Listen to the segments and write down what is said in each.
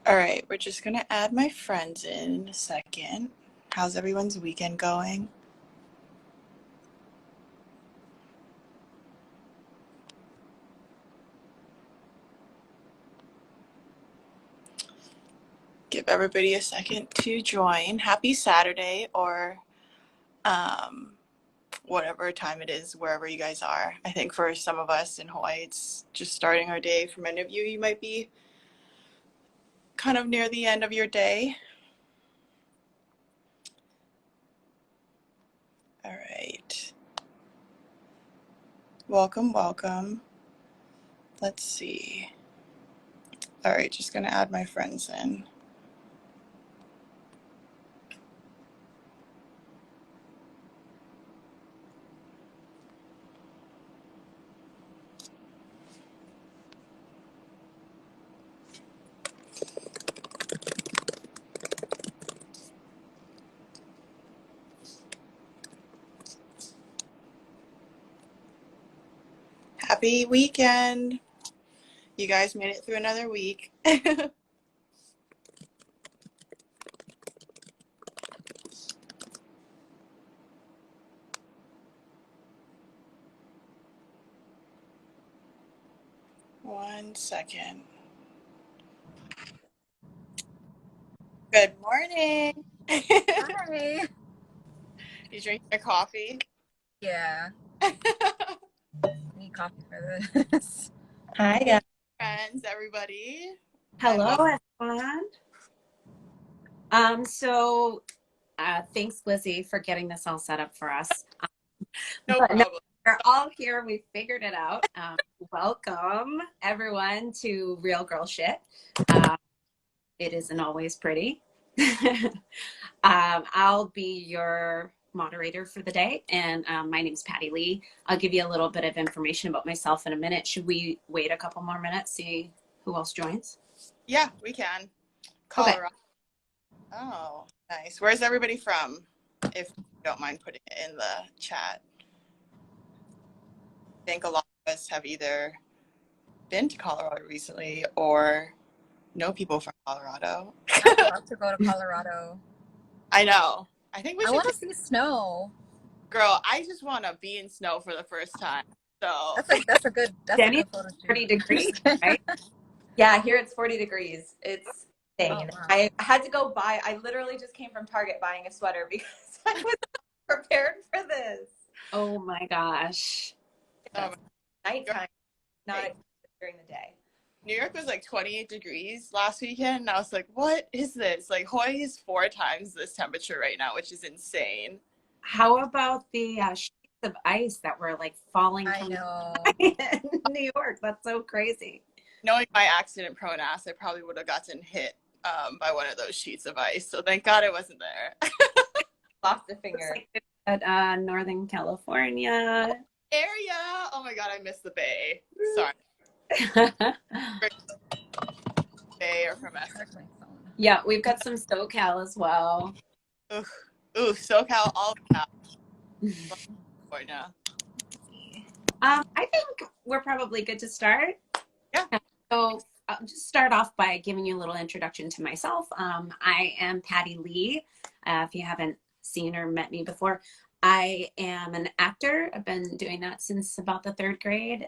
All right, we're just going to add my friends in a second. How's everyone's weekend going? Give everybody a second to join. Happy Saturday, or whatever time it is, wherever you guys are. I think for some of us in Hawaii, it's just starting our day. For many of you, you might be kind of near the end of your day. All right. Welcome, welcome. Let's see. All right, just going to add my friends in. Happy weekend. You guys made it through another week. One second. Good morning. Hi. You drinking your coffee? Yeah. Need coffee for this. Hi, guys. Friends, everybody. Hello, everyone. Thanks, Lizzie, for getting this all set up for us. No problem. We're all here. We figured it out. Welcome, everyone, to Real Girl Shit. It isn't always pretty. I'll be your moderator for the day, and my name's Patty Lee. I'll give you a little bit of information about myself in a minute. Should we wait a couple more minutes, see who else joins? Yeah, we can. Colorado. Okay. Oh, nice. Where's everybody from? If you don't mind putting it in the chat. I think a lot of us have either been to Colorado recently or know people from Colorado. I'd love to go to Colorado. I know. I think we should. I want to see snow. Girl, I just want to be in snow for the first time. So that's a good photo shoot. 40 degrees, right? Yeah, here it's 40 degrees. It's insane. Oh, wow. I had to go buy, I literally just came from Target buying a sweater because I was prepared for this. Oh my gosh. Nighttime, not during the day. New York was like 28 degrees last weekend, and I was like, what is this? Like, Hawaii is 4 times this temperature right now, which is insane. How about the sheets of ice that were like falling from in New York? That's so crazy. Knowing my accident-prone ass, I probably would have gotten hit by one of those sheets of ice, so thank God it wasn't there. Lost a finger. At Northern California area. Oh my God, I miss the Bay. Sorry. Bay or from Essex. Yeah, we've got some SoCal as well. Ooh, SoCal, all Cal. California. I think we're probably good to start. Yeah. So I'll just start off by giving you a little introduction to myself. I am Patty Lee. If you haven't seen or met me before, I am an actor. I've been doing that since about the 3rd grade.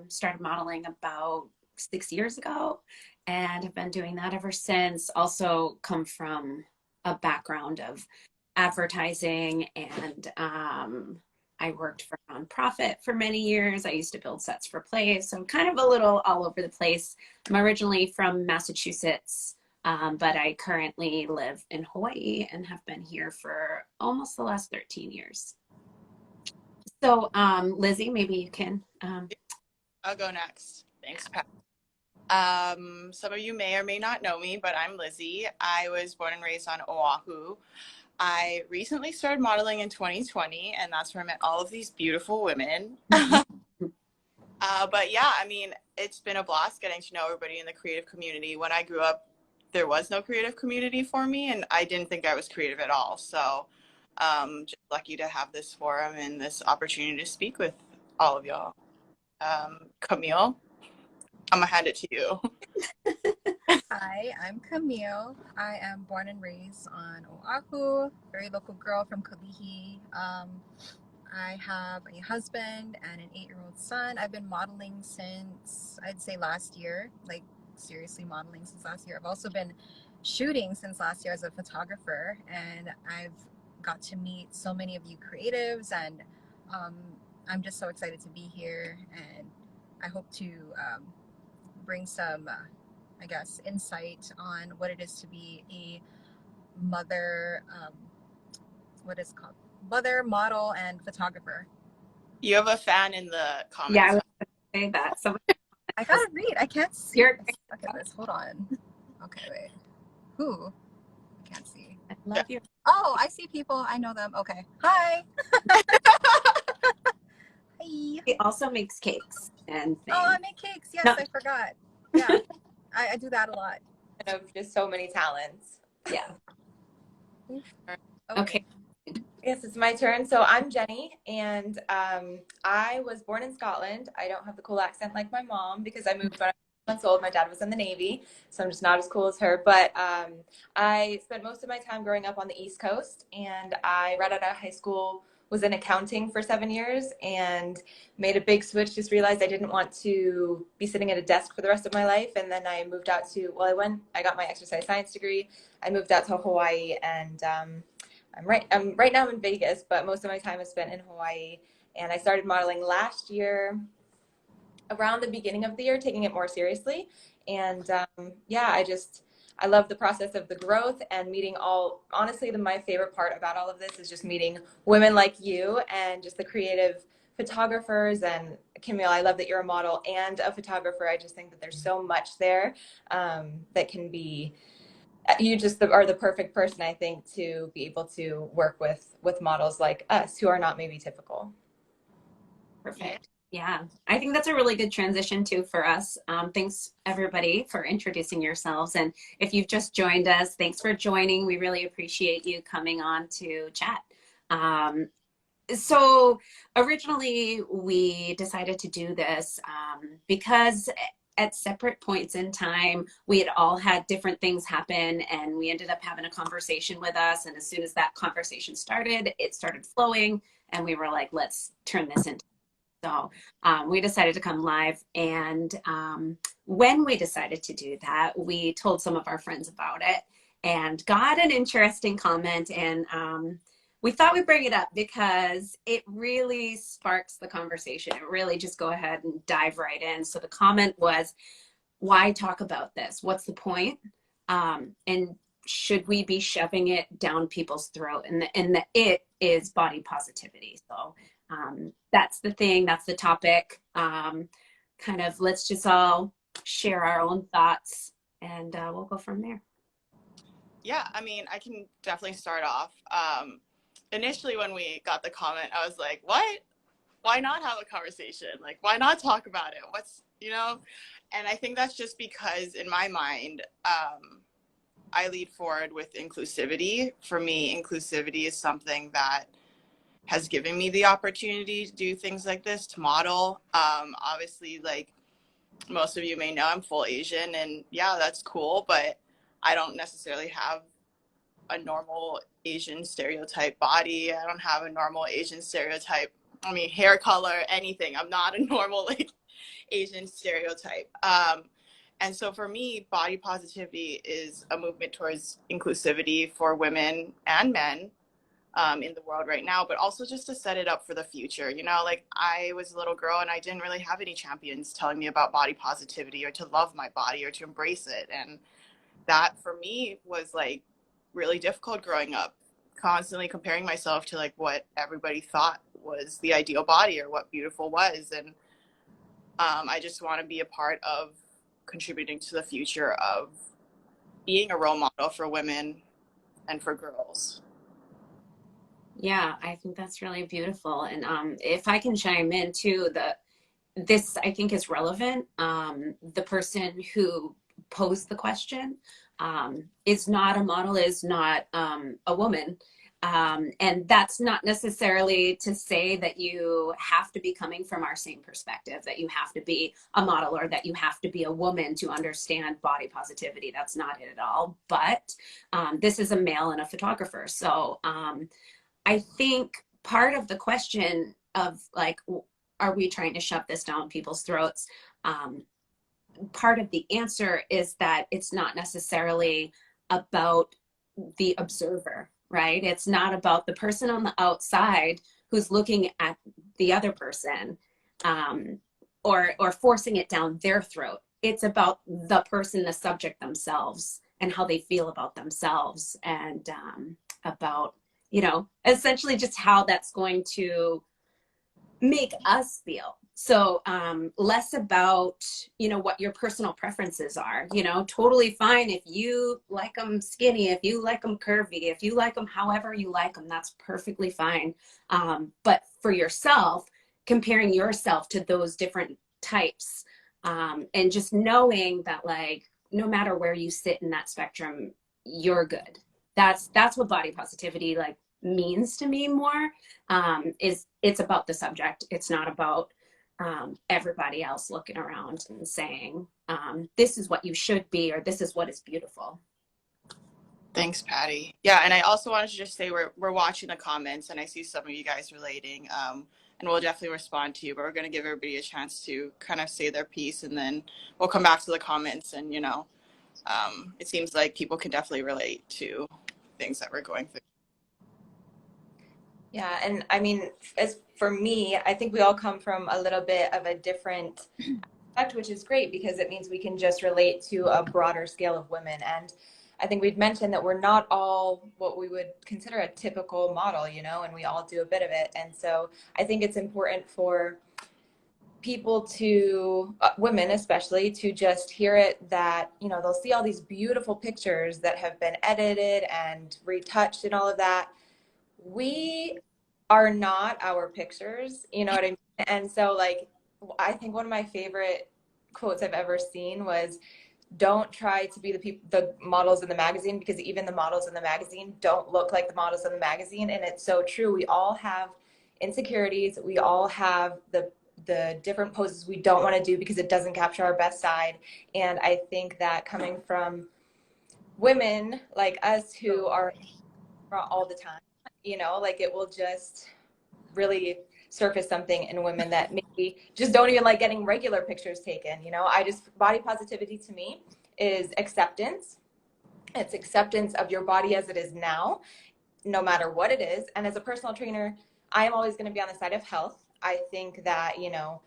Started modeling about 6 years ago and have been doing that ever since. Also come from a background of advertising, and I worked for a nonprofit for many years. I used to build sets for plays, so I'm kind of a little all over the place. I'm originally from Massachusetts, but I currently live in Hawaii and have been here for almost the last 13 years. So, Lizzie, maybe you can. I'll go next. Thanks, Pat. Some of you may or may not know me, but I'm Lizzie. I was born and raised on Oahu. I recently started modeling in 2020, and that's where I met all of these beautiful women. But yeah, I mean, it's been a blast getting to know everybody in the creative community. When I grew up, there was no creative community for me, and I didn't think I was creative at all. So just lucky to have this forum and this opportunity to speak with all of y'all. Camille, I'm gonna hand it to you. Hi, I'm Camille. I am born and raised on Oahu, very local girl from Kalihi. I have a husband and an 8-year-old son. I've been modeling since I'd say last year, like seriously modeling since last year. I've also been shooting since last year as a photographer, and I've got to meet so many of you creatives, and um, I'm just so excited to be here, and I hope to bring some, I guess, insight on what it is to be a mother, what is it called? Mother, model, and photographer. You have a fan in the Yeah, I comments. was going to say that. So I gotta read. I can't see. you're, Look at this. Hold on. Okay, wait. Who? I can't see. I love you. Oh, I see people. I know them. Okay. Hi. Hi. He also makes cakes and Oh, I things. make cakes. Yes, No, I forgot. Yeah, I do that a lot. Of just so many talents. yeah. Okay. Okay. Yes, it's my turn. So I'm Jenny, and I was born in Scotland. I don't have the cool accent like my mom because I moved when I was months old. My dad was in the Navy, so I'm just not as cool as her. But I spent most of my time growing up on the East Coast, and I right out of high school was in accounting for 7 years and made a big switch. Just realized I didn't want to be sitting at a desk for the rest of my life. And then I moved out to, I got my exercise science degree. I moved out to Hawaii, and I'm right now in Vegas, but most of my time is spent in Hawaii. And I started modeling last year, around the beginning of the year, taking it more seriously. And yeah, I love the process of the growth and meeting honestly, my favorite part about all of this is just meeting women like you and just the creative photographers. And Camille, I love that you're a model and a photographer. I just think that there's so much there that can be, you just are the perfect person, I think, to be able to work with models like us who are not maybe typical. Perfect. Yeah, I think that's a really good transition too for us. Thanks everybody for introducing yourselves. And if you've just joined us, thanks for joining. We really appreciate you coming on to chat. So originally we decided to do this because at separate points in time, we had all had different things happen and we ended up having a conversation with us. And as soon as that conversation started, it started flowing and we were like, let's turn this into. So we decided to come live. And when we decided to do that, we told some of our friends about it and got an interesting comment. And we thought we'd bring it up because it really sparks the conversation. It really just go ahead and dive right in. So the comment was, why talk about this? What's the point? And should we be shoving it down people's throat? And the it is body positivity. So that's the thing, that's the topic. Kind of let's just all share our own thoughts and we'll go from there. Yeah, I mean, I can definitely start off. Initially, when we got the comment, I was like, what? Why not have a conversation? Like, why not talk about it? And I think that's just because in my mind, I lead forward with inclusivity. For me, inclusivity is something that has given me the opportunity to do things like this, to model. Obviously, like most of you may know, I'm full Asian, and yeah, that's cool, but I don't necessarily have a normal Asian stereotype body. I don't have a normal Asian stereotype, hair color, anything. I'm not a normal like Asian stereotype. And so for me, body positivity is a movement towards inclusivity for women and men in the world right now, but also just to set it up for the future. Like I was a little girl and I didn't really have any champions telling me about body positivity or to love my body or to embrace it. And that for me was like really difficult growing up, constantly comparing myself to like what everybody thought was the ideal body or what beautiful was. And I just want to be a part of contributing to the future of being a role model for women and for girls. Yeah, I think that's really beautiful. And if I can chime in too, this I think is relevant. The person who posed the question is not a model, is not a woman. And that's not necessarily to say that you have to be coming from our same perspective, that you have to be a model or that you have to be a woman to understand body positivity. That's not it at all. But this is a male and a photographer. So I think part of the question of like, are we trying to shove this down people's throats? Part of the answer is that it's not necessarily about the observer, right? It's not about the person on the outside who's looking at the other person, or forcing it down their throat. It's about the person, the subject themselves, and how they feel about themselves, and about, you know, essentially just how that's going to make us feel. So less about, you know, what your personal preferences are. You know, totally fine if you like them skinny, if you like them curvy, if you like them however you like them, that's perfectly fine. But for yourself, comparing yourself to those different types, and just knowing that, like, no matter where you sit in that spectrum, you're good. That's what body positivity like means to me more. Is it's about the subject. It's not about everybody else looking around and saying, this is what you should be, or this is what is beautiful. Thanks, Patty. Yeah, and I also wanted to just say we're watching the comments, and I see some of you guys relating, and we'll definitely respond to you. But we're going to give everybody a chance to kind of say their piece, and then we'll come back to the comments. And you know, it seems like people can definitely relate to things that we're going through. Yeah, and I mean, as for me, I think we all come from a little bit of a different aspect, which is great because it means we can just relate to a broader scale of women. And I think we'd mentioned that we're not all what we would consider a typical model, you know, and we all do a bit of it. And so I think it's important for people to, women especially, to just hear it that, you know, they'll see all these beautiful pictures that have been edited and retouched and all of that. We are not our pictures, you know what I mean? And so, like, I think one of my favorite quotes I've ever seen was, don't try to be the models in the magazine, because even the models in the magazine don't look like the models in the magazine. And it's so true. We all have insecurities. We all have the different poses we don't want to do because it doesn't capture our best side. And I think that coming from women like us who are all the time, you know, like, it will just really surface something in women that maybe just don't even like getting regular pictures taken. You know, body positivity to me is acceptance. It's acceptance of your body as it is now, no matter what it is. And as a personal trainer, I am always going to be on the side of health. I think that, you know,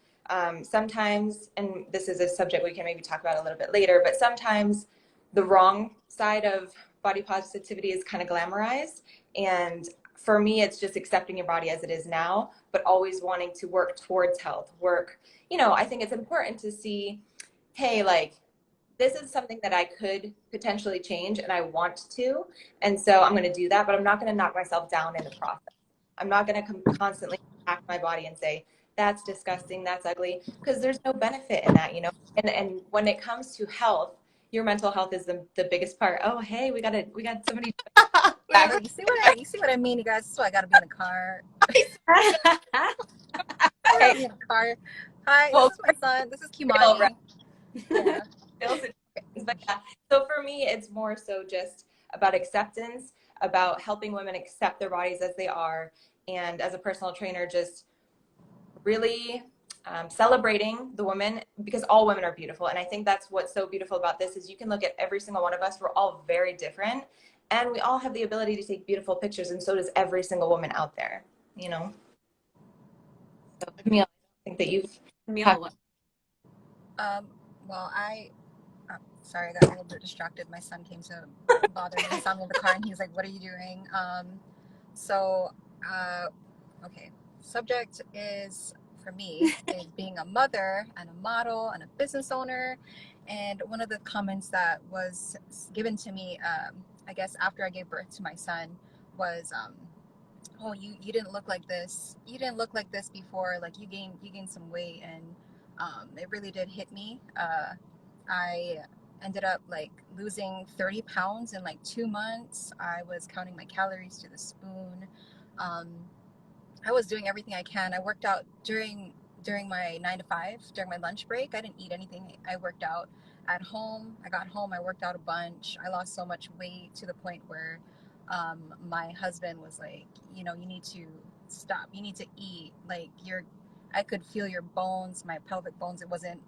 sometimes, and this is a subject we can maybe talk about a little bit later, but sometimes the wrong side of body positivity is kind of glamorized. And for me, it's just accepting your body as it is now, but always wanting to work towards health. You know, I think it's important to see, hey, like, this is something that I could potentially change and I want to. And so I'm going to do that, but I'm not going to knock myself down in the process. I'm not going to constantly attack my body and say, that's disgusting, that's ugly, because there's no benefit in that, you know? And when it comes to health, your mental health is the biggest part. Oh, hey, we got somebody Oh, you see what I mean, you guys? So I gotta be in a car. I gotta Hey, be in a car. Hi, well, this is my son. This is right. Kimani. Yeah. But yeah, so for me, it's more so just about acceptance, about helping women accept their bodies as they are. And as a personal trainer, just really celebrating the women, because all women are beautiful. And I think that's what's so beautiful about this is you can look at every single one of us. We're all very different, and we all have the ability to take beautiful pictures, and so does every single woman out there, you know? So, Camille, I think that you've Camille, Um, well, sorry, I got a little bit distracted. My son came to bother me. He saw me in the car and he's like, "What are you doing?" So, uh, okay. Subject is, for me, is being a mother and a model and a business owner. And one of the comments that was given to me, I guess after I gave birth to my son, was, "Oh, you didn't look like this. You didn't look like this before. Like you gained some weight." And it really did hit me. I ended up like losing 30 pounds in like 2 months. I was counting my calories to the spoon. Um, I was doing everything I can. I worked out during my 9 to 5, during my lunch break. I didn't eat anything. I worked out at home. I got home. I worked out a bunch. I lost so much weight to the point where my husband was like, you know, you need to stop. You need to eat. Like I could feel your bones, my pelvic bones. It wasn't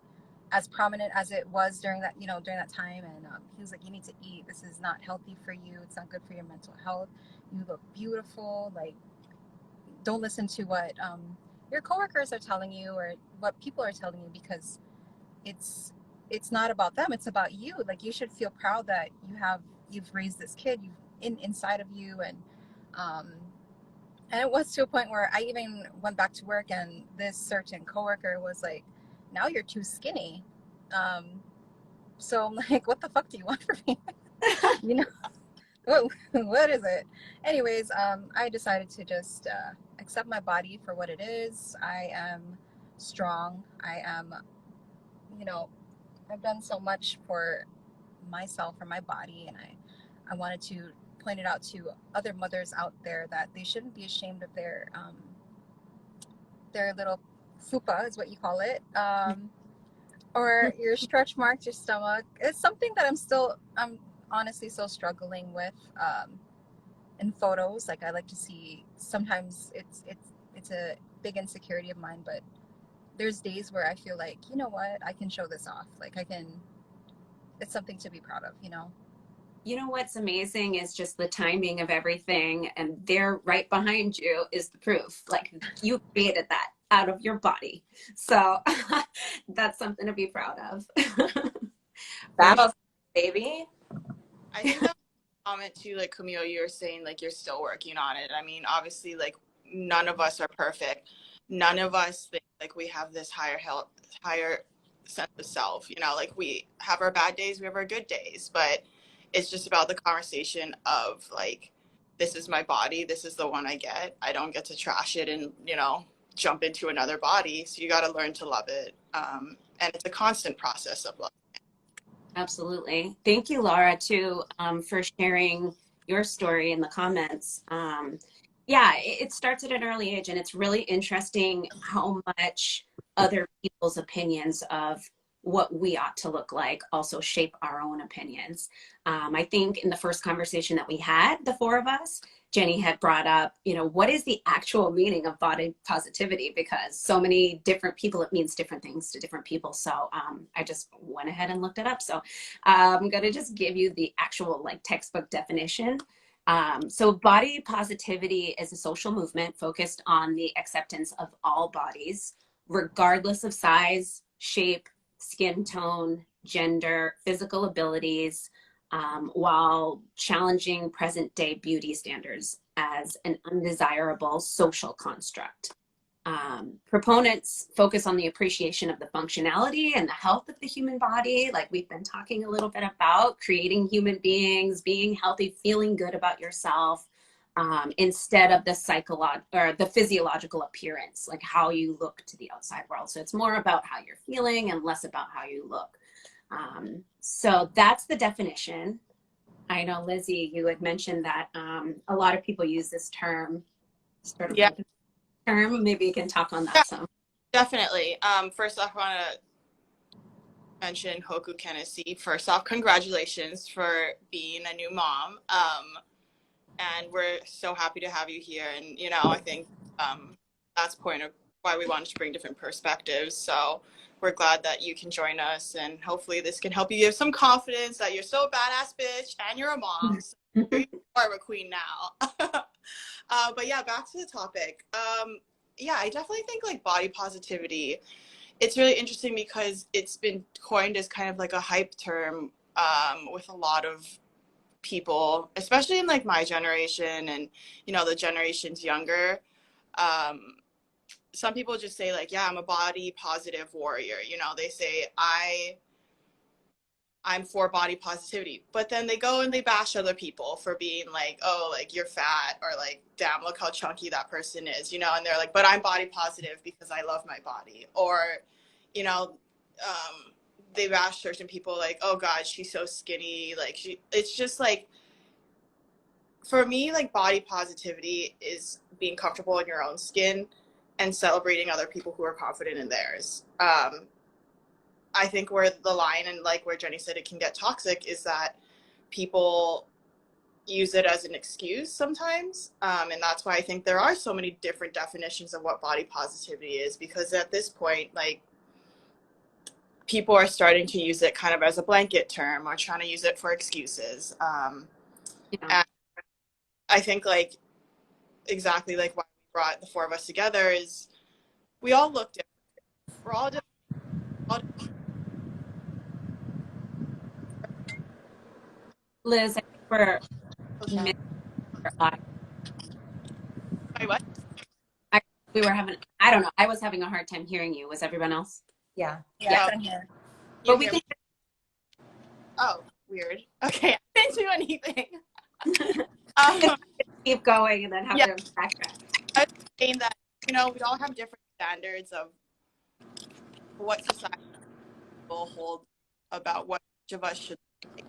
as prominent as it was during that, you know, during that time. And he was like, you need to eat. This is not healthy for you. It's not good for your mental health. You look beautiful. Like, don't listen to what your coworkers are telling you or what people are telling you, because it's it's not about them, it's about you. Like, you should feel proud that you've raised this kid inside of you. Um and it was to a point where I even went back to work, and this certain coworker was like, now you're too skinny. So I'm like, what the fuck do you want from me? You know, what is it? Anyways, I decided to just accept my body for what it is. I am strong. I am, you know, I've done so much for myself, for my body, and I wanted to point it out to other mothers out there that they shouldn't be ashamed of their little fupa, is what you call it, or your stretch marks, your stomach. It's something that I'm honestly still struggling with. In photos, like, I like to see, sometimes it's a big insecurity of mine, but there's days where I feel like, you know what, I can show this off. Like, it's something to be proud of, you know. You know what's amazing is just the timing of everything, and they're right behind you is the proof. Like, you created that out of your body. So that's something to be proud of. For That baby. I think that comment too, like Camille, you were saying like you're still working on it. I mean, obviously, like none of us are perfect. None of us think like we have this higher health, higher sense of self. You know, like we have our bad days, we have our good days, but it's just about the conversation of like, this is my body, this is the one I get. I don't get to trash it and, you know, jump into another body. So you got to learn to love it. And it's a constant process of love. Absolutely. Thank you, Laura, too, for sharing your story in the comments. Yeah, it starts at an early age, and it's really interesting how much other people's opinions of what we ought to look like also shape our own opinions. I think in the first conversation that we had, the four of us, Jenny had brought up, you know, what is the actual meaning of body positivity? Because so many different people, it means different things to different people. So I just went ahead and looked it up. So I'm going to just give you the actual like textbook definition. So body positivity is a social movement focused on the acceptance of all bodies, regardless of size, shape, skin tone, gender, physical abilities, while challenging present day beauty standards as an undesirable social construct. Proponents focus on the appreciation of the functionality and the health of the human body, like we've been talking a little bit about, creating human beings, being healthy, feeling good about yourself, instead of the psychological or the physiological appearance, like how you look to the outside world. So it's more about how you're feeling and less about how you look. So that's the definition. I know, Lizzie, you had mentioned that a lot of people use this term, sort of Yeah, like a term. Maybe you can talk on yeah, that some. definitely. First off, I want to mention Hoku Kennedy. First off, congratulations for being a new mom. And we're so happy to have you here. And, you know, I think that's point of why we wanted to bring different perspectives. So we're glad that you can join us. And hopefully this can help you give some confidence that you're so badass bitch and you're a mom. So you are a queen now. But yeah, back to the topic. Yeah, I definitely think like body positivity, it's really interesting because it's been coined as kind of like a hype term with a lot of people, especially in like my generation and, you know, the generations younger. Um, some people just say like, yeah, I'm a body positive warrior. You know, they say I'm for body positivity, but then they go and they bash other people for being like, oh, like you're fat, or like, damn, look how chunky that person is, you know, and they're like, but I'm body positive because I love my body. Or, you know, they bash certain people like, oh God, she's so skinny. Like it's just like, for me, like body positivity is being comfortable in your own skin and celebrating other people who are confident in theirs. I think where the line, and like where Jenny said it can get toxic, is that people use it as an excuse sometimes. And that's why I think there are so many different definitions of what body positivity is, because at this point, like, people are starting to use it kind of as a blanket term or trying to use it for excuses. Yeah. And I think, like, exactly like why we brought the four of us together is we all look different. We're all different. All Liz, I think we're different. missing our audio. Sorry, what? I, we were having, I don't know, I was having a hard time hearing you. Was everyone else? Yeah. Yeah, Oh, I can hear. you But we hear can. me? Oh, weird. Okay, I didn't do anything. Um, Keep going and then have yeah, to backtrack. I was saying that, we all have different standards of what society will hold about what each of us should think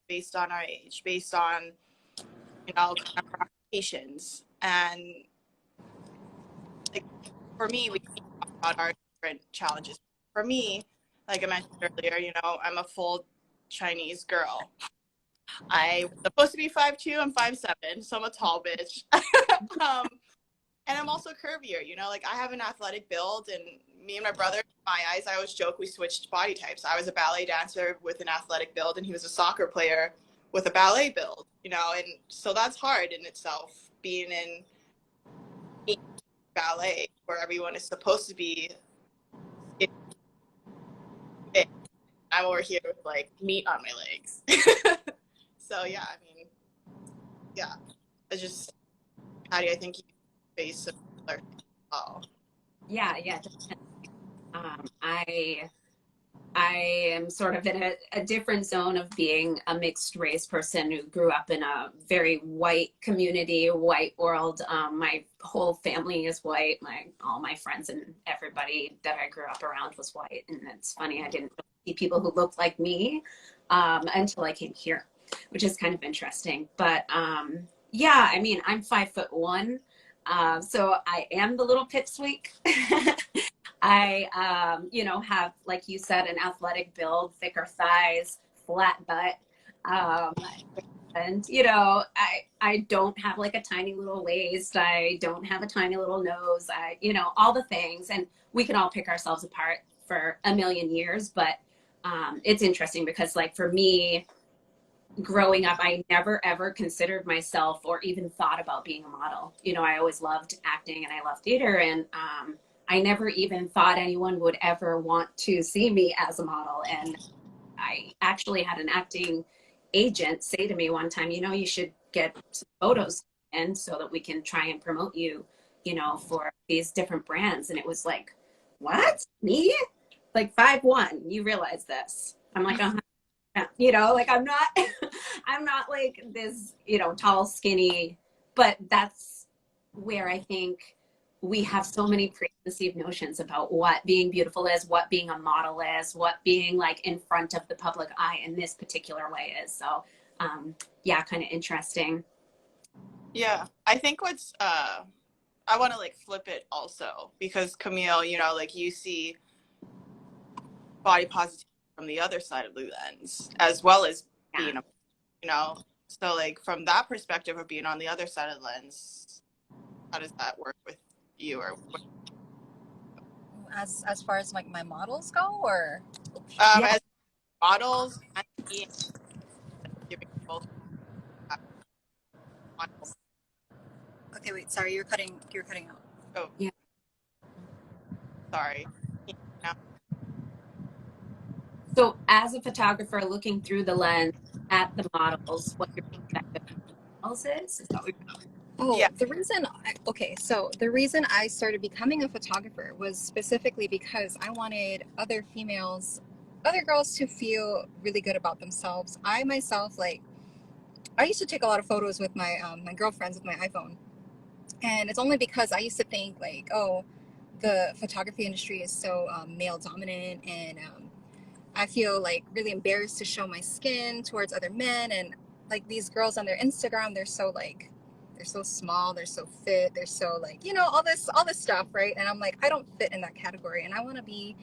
based on our age, based on, kind of our occupations. And like, for me, we talk about our different challenges. For me, like I mentioned earlier, I'm a full Chinese girl. I was supposed to be 5'2", I'm 5'7", so I'm a tall bitch. And I'm also curvier, like I have an athletic build, and me and my brother, in my eyes, I always joke we switched body types. I was a ballet dancer with an athletic build, and he was a soccer player with a ballet build, and so that's hard in itself, being in ballet where everyone is supposed to be fit. I'm over here with like meat on my legs. So yeah, I mean, yeah, it's just, Patty, I think you face similar. Oh, Yeah, yeah. I am sort of in a different zone of being a mixed race person who grew up in a very white community, white world. My whole family is white. All my friends and everybody that I grew up around was white. And it's funny, I didn't really see people who looked like me until I came here, which is kind of interesting. But yeah, I mean, I'm 5'1". So I am the little pipsqueak. I, have, like you said, an athletic build, thicker thighs, flat butt. Um, and, I don't have like a tiny little waist. I don't have a tiny little nose. All the things. And we can all pick ourselves apart for a million years. But it's interesting because, like, for me, growing up, I never ever considered myself or even thought about being a model. I always loved acting and I loved theater, and I never even thought anyone would ever want to see me as a model. And I actually had an acting agent say to me one time, you should get some photos in so that we can try and promote you, for these different brands. And it was like, what? Me? Like 5'1", you realize this? I'm like, like I'm not I'm not like this, tall, skinny, but that's where I think we have so many preconceived notions about what being beautiful is, what being a model is, what being like in front of the public eye in this particular way is. So yeah, kind of interesting. yeah. I think what's I want to like flip it also, because Camille, like you see body positivity from the other side of the lens as well as Yeah. being a, so like from that perspective of being on the other side of the lens, how does that work with you? Or As far as like my models go, or Yeah. as models and being, giving both models. okay, wait, sorry, you're cutting out. Oh, Yeah. sorry. Yeah. So as a photographer looking through the lens at the models, what your perspective of models is that what Oh, Yeah. so the reason I started becoming a photographer was specifically because I wanted other girls to feel really good about themselves. I myself, like, I used to take a lot of photos with my girlfriends with my iPhone, and it's only because I used to think like, oh, the photography industry is so male dominant, and I feel like really embarrassed to show my skin towards other men. And like these girls on their Instagram, they're so small, they're so fit, they're so like, all this stuff, right? And I'm like, I don't fit in that category. And I want to be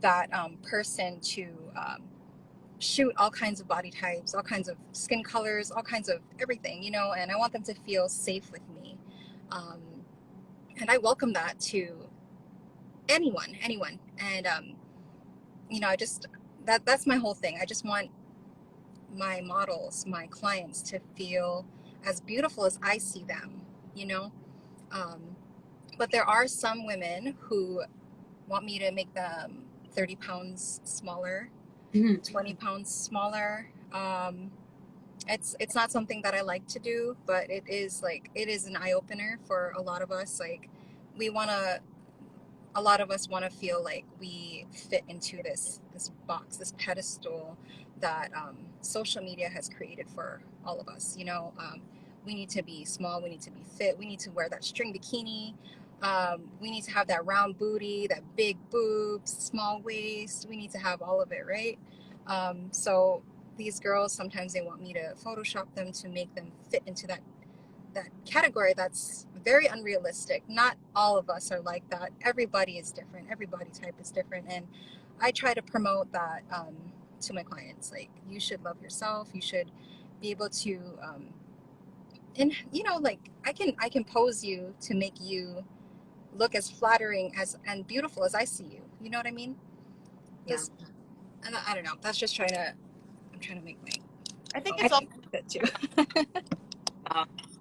that person to shoot all kinds of body types, all kinds of skin colors, all kinds of everything, and I want them to feel safe with me. Um, and I welcome that to anyone. And, I just, that's my whole thing. I just want my models, my clients to feel as beautiful as I see them, you know? Um, but there are some women who want me to make them 30 pounds smaller, 20 pounds smaller. It's not something that I like to do, but it is an eye opener for a lot of us. Like we want to a lot of us want to feel like we fit into this box, this pedestal that social media has created for all of us. We need to be small, we need to be fit, we need to wear that string bikini, we need to have that round booty, that big boobs, small waist. We need to have all of it, right? So these girls, sometimes they want me to Photoshop them to make them fit into that category that's very unrealistic. Not all of us are like that. Everybody is different. Every body type is different. And I try to promote that to my clients. Like, you should love yourself. You should be able to, and like I can pose you to make you look as flattering as and beautiful as I see you. You know what I mean? Yeah. Just, and I don't know. That's just I'm trying to make my I think I it's all think fit too.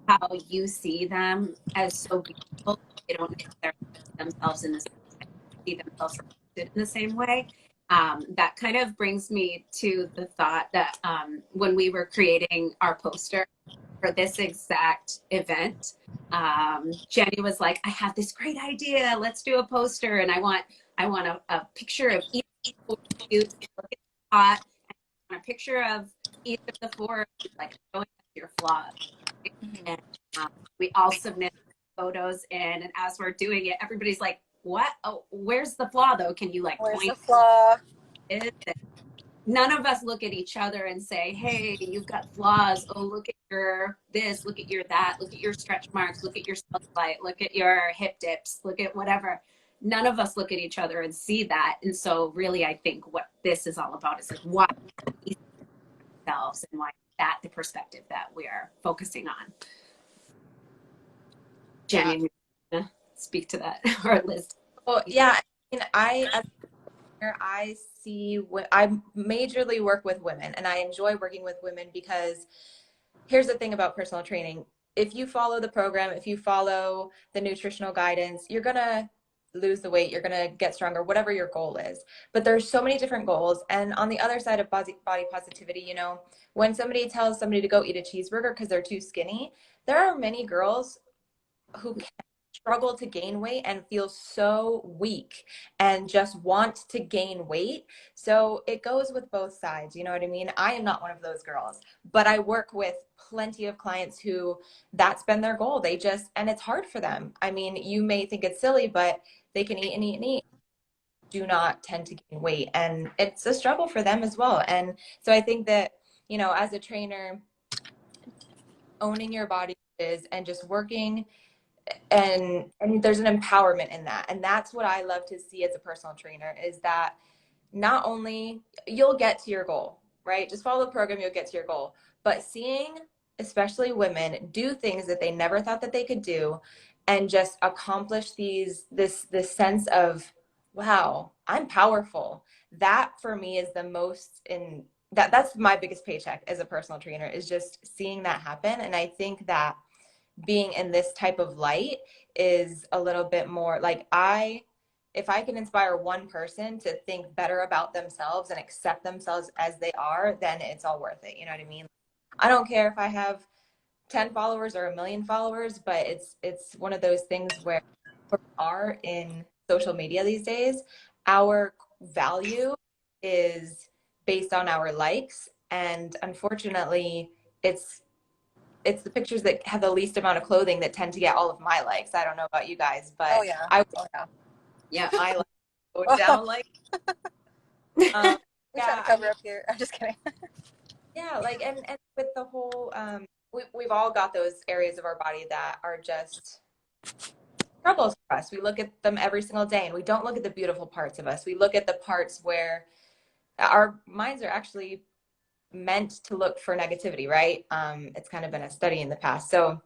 how you see them as so beautiful, they don't necessarily see themselves in the same way, see themselves reflected in the same way. That kind of brings me to the thought that when we were creating our poster for this exact event, Jenny was like, "I have this great idea. Let's do a poster, and I want a picture of each of you to look at hot, and a picture of each of the four of you, like showing us your flaws." And we all submit photos in, and as we're doing it, everybody's like, "What? Oh, where's the flaw though? Can you like Where's point the flaw? it?" None of us look at each other and say, "Hey, you've got flaws. Oh, look at your this, look at your that, look at your stretch marks, look at your cellulite, look at your hip dips, look at whatever." None of us look at each other and see that. And so really, I think what this is all about is like why we see ourselves, and why that the perspective that we're focusing on. yeah. Jenny, speak to that, or Liz? Well, yeah, I mean, as a trainer, I majorly work with women, and I enjoy working with women because here's the thing about personal training. If you follow the program, if you follow the nutritional guidance, you're going to lose the weight, you're going to get stronger, whatever your goal is. But there's so many different goals. And on the other side of body positivity, when somebody tells somebody to go eat a cheeseburger because they're too skinny, there are many girls who can struggle to gain weight and feel so weak and just want to gain weight. So it goes with both sides. You know what I mean? I am not one of those girls, but I work with plenty of clients who that's been their goal. And it's hard for them. I mean, you may think it's silly, but they can eat and eat and eat, do not tend to gain weight. And it's a struggle for them as well. And so I think that, as a trainer, owning your body is and just working and there's an empowerment in that, and that's what I love to see as a personal trainer, is that not only you'll get to your goal, right? Just follow the program, you'll get to your goal, but seeing especially women do things that they never thought that they could do and just accomplish this sense of, wow, I'm powerful. That for me is the most in that's my biggest paycheck as a personal trainer, is just seeing that happen. And I think that being in this type of light is a little bit more like, if I can inspire one person to think better about themselves and accept themselves as they are, then it's all worth it. You know what I mean? I don't care if I have 10 followers or a million followers, but it's one of those things where we are in social media these days, our value is based on our likes. And unfortunately, it's the pictures that have the least amount of clothing that tend to get all of my likes. I don't know about you guys, Oh but yeah. I Oh yeah. Yeah. my likes go down like We're trying to Yeah, I cover mean, up here. I'm just kidding. yeah, like, and with the whole, we've all got those areas of our body that are just troubles for us. We look at them every single day and we don't look at the beautiful parts of us. We look at the parts where our minds are actually meant to look for negativity, right? It's kind of been a study in the past. So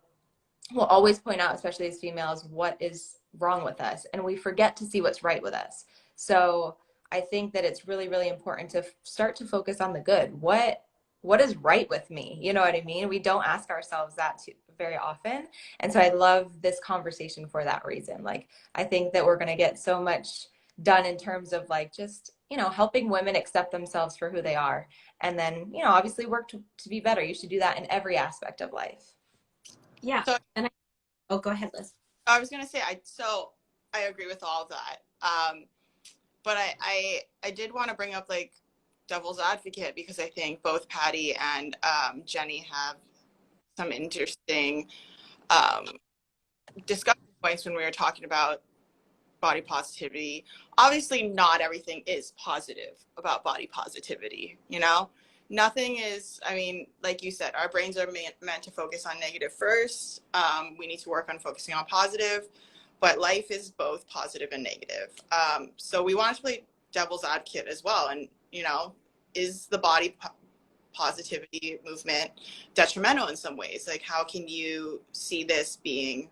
we'll always point out, especially as females, what is wrong with us. And we forget to see what's right with us. So I think that it's really, really important to start to focus on the good. What is right with me? You know what I mean? We don't ask ourselves that very often. And so I love this conversation for that reason. Like, I think that we're going to get so much done in terms of like just, helping women accept themselves for who they are. And then, obviously work to be better. You should do that in every aspect of life. Yeah. So And oh, go ahead, Liz. I was gonna say I agree with all of that. But I did want to bring up like devil's advocate because I think both Patty and Jenny have some interesting um, discussion points when we were talking about body positivity. Obviously, not everything is positive about body positivity, Nothing is, I mean, like you said, our brains are meant to focus on negative first. We need to work on focusing on positive, but life is both positive and negative. So we want to play devil's advocate as well. And, is the body positivity movement detrimental in some ways? Like, how can you see this being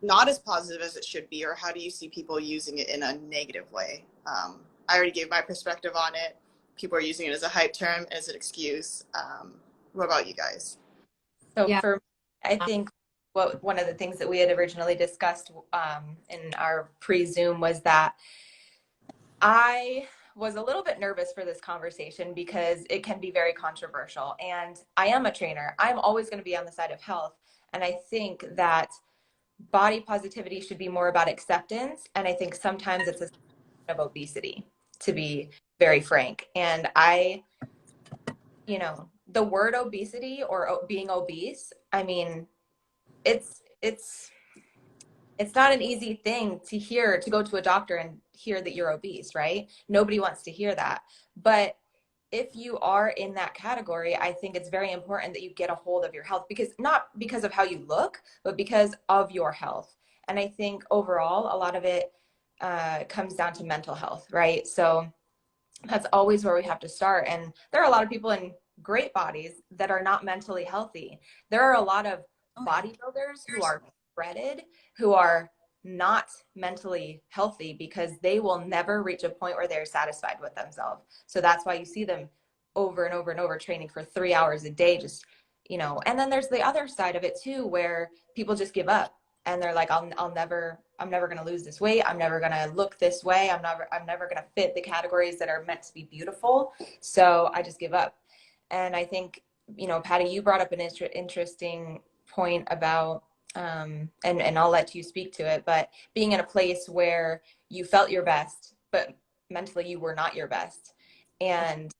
not as positive as it should be, or how do you see people using it in a negative way? I already gave my perspective on it. People are using it as a hype term, as an excuse. What about you guys? So Yeah. for me, I think one of the things that we had originally discussed in our pre-Zoom was that I was a little bit nervous for this conversation because it can be very controversial. And I am a trainer. I'm always going to be on the side of health. And I think that body positivity should be more about acceptance. And I think sometimes it's a sign of obesity, to be very frank. And the word obesity or being obese, I mean, it's not an easy thing to hear, to go to a doctor and hear that you're obese, right? Nobody wants to hear that. But if you are in that category, I think it's very important that you get a hold of your health, because not because of how you look, but because of your health. And I think overall, a lot of it comes down to mental health, right? So that's always where we have to start. And there are a lot of people in great bodies that are not mentally healthy. There are a lot of bodybuilders who are shredded, who are not mentally healthy because they will never reach a point where they're satisfied with themselves. So that's why you see them over and over and over training for 3 hours a day, just, and then there's the other side of it too, where people just give up and they're like, I'm never going to lose this weight. I'm never going to look this way. I'm never going to fit the categories that are meant to be beautiful. So I just give up. And I think, Patty, you brought up an interesting point about, and I'll let you speak to it, but being in a place where you felt your best, but mentally you were not your best. And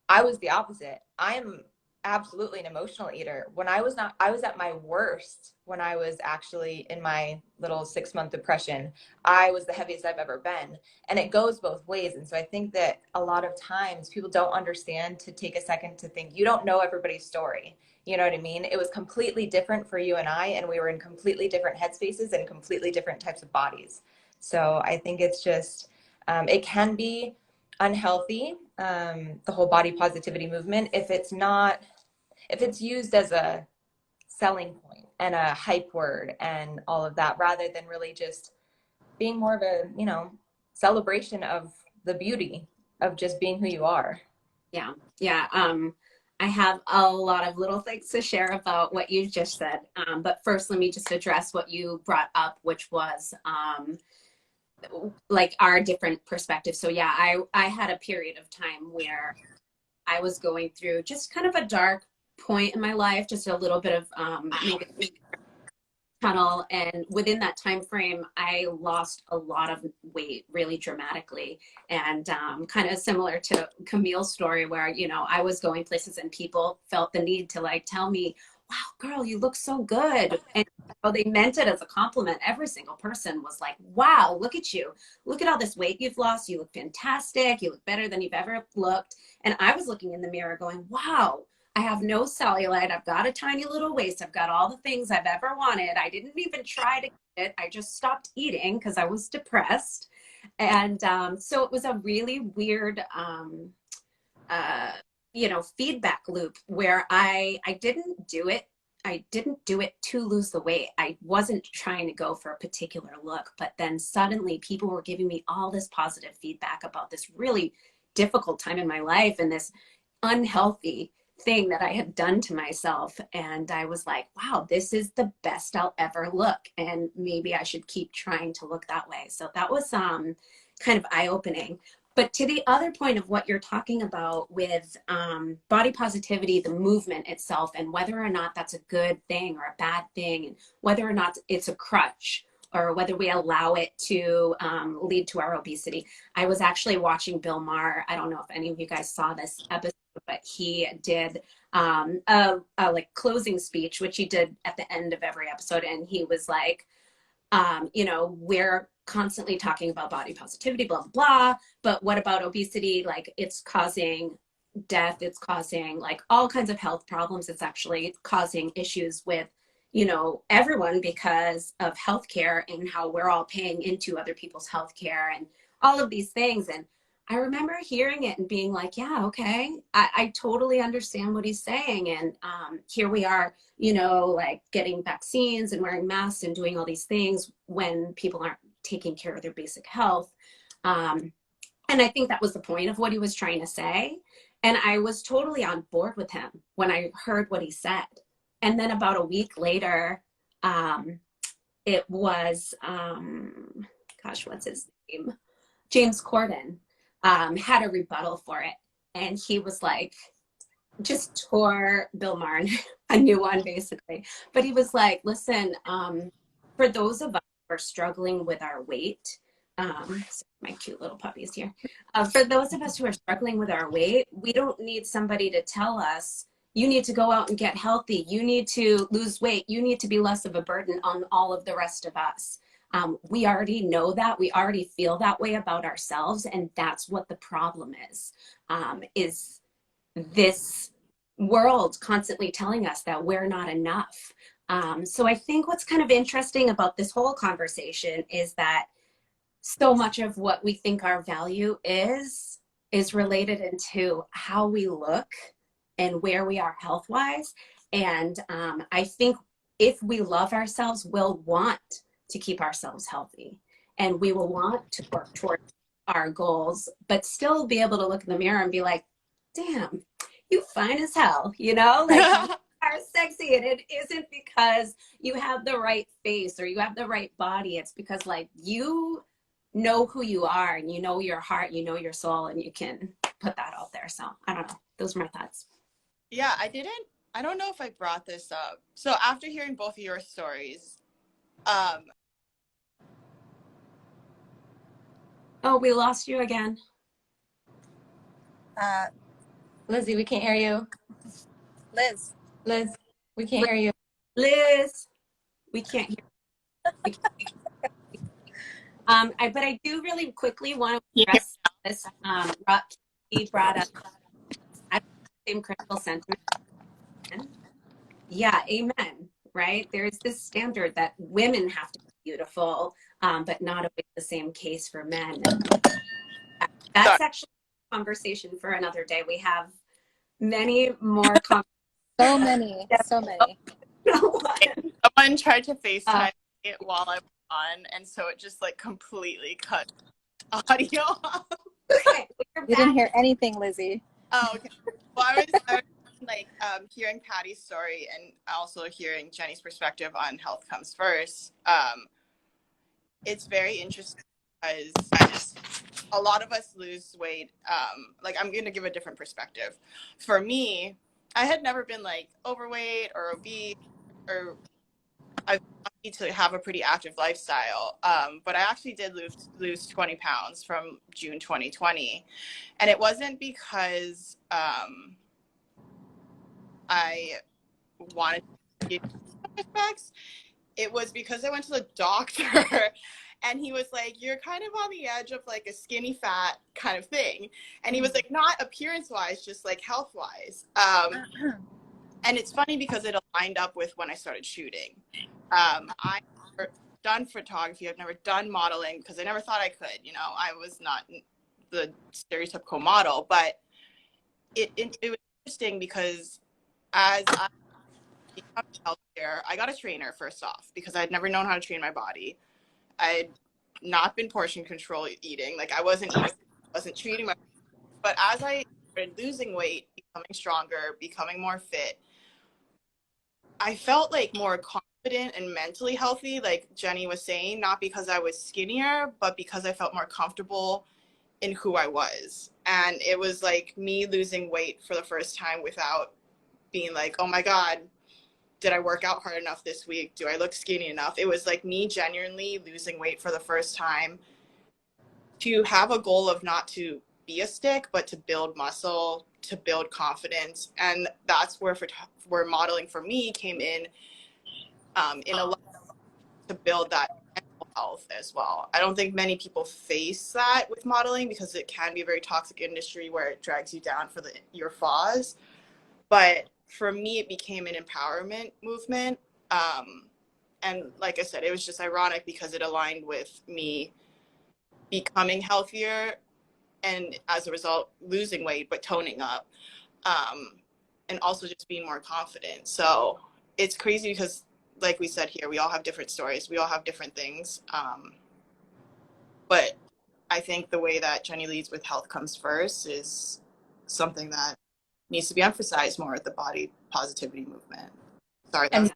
I was the opposite. I'm absolutely an emotional eater. I was at my worst when I was actually in my little 6-month depression. I was the heaviest I've ever been. And it goes both ways. And so I think that a lot of times people don't understand to take a second to think, you don't know everybody's story. You know what I mean? It was completely different for you and I, and we were in completely different headspaces and completely different types of bodies. So I think it's just, it can be unhealthy, the whole body positivity movement, if it's used as a selling point and a hype word and all of that, rather than really just being more of a, celebration of the beauty of just being who you are. Yeah. Yeah. I have a lot of little things to share about what you just said. But first, let me just address what you brought up, which was like our different perspectives. So yeah, I had a period of time where I was going through just kind of a dark point in my life, just a little bit of maybe tunnel, and within that time frame I lost a lot of weight really dramatically, and kind of similar to Camille's story where I was going places and people felt the need to like tell me wow, girl, you look so good. And oh, they meant it as a compliment. Every single person was like, wow, look at you. Look at all this weight you've lost. You look fantastic. You look better than you've ever looked. And I was looking in the mirror going, wow, I have no cellulite. I've got a tiny little waist. I've got all the things I've ever wanted. I didn't even try to get it. I just stopped eating because I was depressed. And so it was a really weird, uh, feedback loop where I didn't do it. I didn't do it to lose the weight. I wasn't trying to go for a particular look, but then suddenly people were giving me all this positive feedback about this really difficult time in my life and this unhealthy thing that I had done to myself. And I was like, wow, this is the best I'll ever look. And maybe I should keep trying to look that way. So that was kind of eye-opening. But to the other point of what you're talking about with body positivity, the movement itself, and whether or not that's a good thing or a bad thing, and whether or not it's a crutch, or whether we allow it to lead to our obesity. I was actually watching Bill Maher. I don't know if any of you guys saw this episode, but he did a like closing speech, which he did at the end of every episode. And he was like, we're constantly talking about body positivity, blah, blah, blah. But what about obesity? Like, it's causing death. It's causing like all kinds of health problems. It's actually causing issues with, everyone because of healthcare and how we're all paying into other people's healthcare and all of these things. And I remember hearing it and being like, yeah, okay, I totally understand what he's saying. And here we are, like getting vaccines and wearing masks and doing all these things when people aren't taking care of their basic health. And I think that was the point of what he was trying to say. And I was totally on board with him when I heard what he said. And then about a week later, it was, what's his name? James Corden had a rebuttal for it. And he was like, just tore Bill Maher a new one, basically. But he was like, listen, for those of us who are struggling with our weight, my cute little puppies here. For those of us who are struggling with our weight, we don't need somebody to tell us, you need to go out and get healthy. You need to lose weight. You need to be less of a burden on all of the rest of us. We already know that. We already feel that way about ourselves. And that's what the problem is this world constantly telling us that we're not enough. So I think what's kind of interesting about this whole conversation is that so much of what we think our value is related into how we look and where we are health-wise. And I think if we love ourselves, we'll want to keep ourselves healthy. And we will want to work towards our goals, but still be able to look in the mirror and be like, damn, you fine as hell, like you are sexy. And it isn't because you have the right face or you have the right body. It's because like you know who you are and you know your heart, you know your soul, and you can put that out there. So I don't know. Those are my thoughts. Yeah, I don't know if I brought this up. So after hearing both of your stories, oh, we lost you again. Lizzie, we can't hear you. Liz, we can't hear you. Liz, we can't hear you. But I do really quickly want to address this. He brought up the same critical sentiment. Yeah, amen. Right? There's this standard that women have to be beautiful, but not always the same case for men. That's actually a conversation for another day. We have many more so many. Someone tried to FaceTime me while I was on, and so it just like completely cut audio off. Okay, we didn't hear anything, Lizzie. Oh, okay. Well, I was like hearing Patty's story and also hearing Jenny's perspective on health comes first. It's very interesting because a lot of us lose weight. Like I'm going to give a different perspective. For me, I had never been like overweight or obese, or I need to have a pretty active lifestyle. But I actually did lose 20 pounds from June 2020. And it wasn't because I wanted to skinny aspects, it was because I went to the doctor and he was like, you're kind of on the edge of like a skinny fat kind of thing. And he was like, not appearance wise, just like health wise. And it's funny because it aligned up with when I started shooting. I've never done photography. I've never done modeling because I never thought I could. You know, I was not the stereotypical model, but it was interesting because as I became healthier, I got a trainer first off because I'd never known how to train my body. I'd not been portion control eating. Like I wasn't eating, wasn't treating my. But as I started losing weight, becoming stronger, becoming more fit, I felt like more confident and mentally healthy, like Jenny was saying, not because I was skinnier, but because I felt more comfortable in who I was. And it was like me losing weight for the first time without being like, oh my God, did I work out hard enough this week? Do I look skinny enough? It was like me genuinely losing weight for the first time to have a goal of not to be a stick, but to build muscle, to build confidence. And that's where modeling for me came in a to build that mental health as well. I don't think many people face that with modeling because it can be a very toxic industry where it drags you down for your flaws. But for me, it became an empowerment movement. And like I said, it was just ironic because it aligned with me becoming healthier and as a result losing weight but toning up, and also just being more confident. So it's crazy because like we said here, we all have different stories, we all have different things, but I think the way that Jenny leads with health comes first is something that needs to be emphasized more with the body positivity movement. Sorry, that And was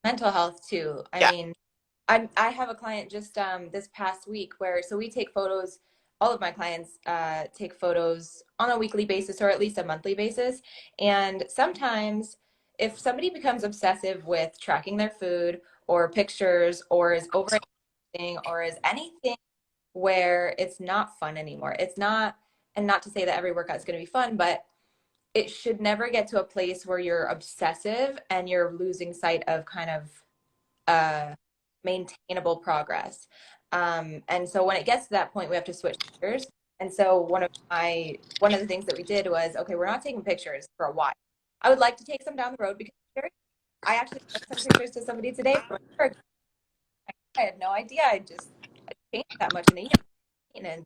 mental health too. I yeah. mean, I have a client just this past week where so we take photos. All of my clients take photos on a weekly basis or at least a monthly basis. And sometimes, if somebody becomes obsessive with tracking their food or pictures or is overeating or is anything where it's not fun anymore, it's not. And not to say that every workout is going to be fun, but it should never get to a place where you're obsessive and you're losing sight of kind of maintainable progress. And so when it gets to that point, we have to switch gears. And so one of the things that we did was, okay, we're not taking pictures for a while. I would like to take some down the road because I actually sent some pictures to somebody today from a year ago. I had no idea I changed that much in a year. And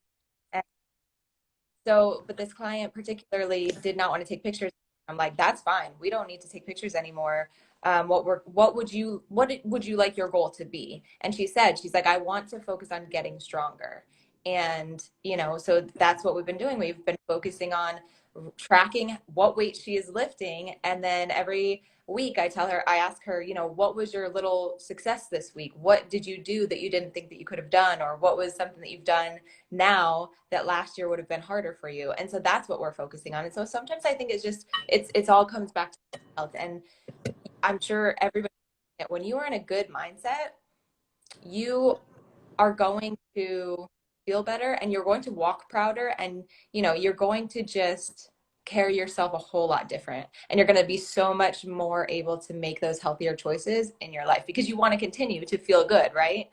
so, but this client particularly did not want to take pictures. I'm like, that's fine. We don't need to take pictures anymore. What would you like your goal to be? And she said, she's like, I want to focus on getting stronger. And, so that's what we've been doing. We've been focusing on tracking what weight she is lifting. And then every week I ask her, what was your little success this week? What did you do that you didn't think that you could have done? Or what was something that you've done now that last year would have been harder for you? And so that's what we're focusing on. And so sometimes I think it's all comes back to health. And I'm sure everybody, when you are in a good mindset, you are going to feel better and you're going to walk prouder and you're going to just carry yourself a whole lot different and you're going to be so much more able to make those healthier choices in your life because you want to continue to feel good, right?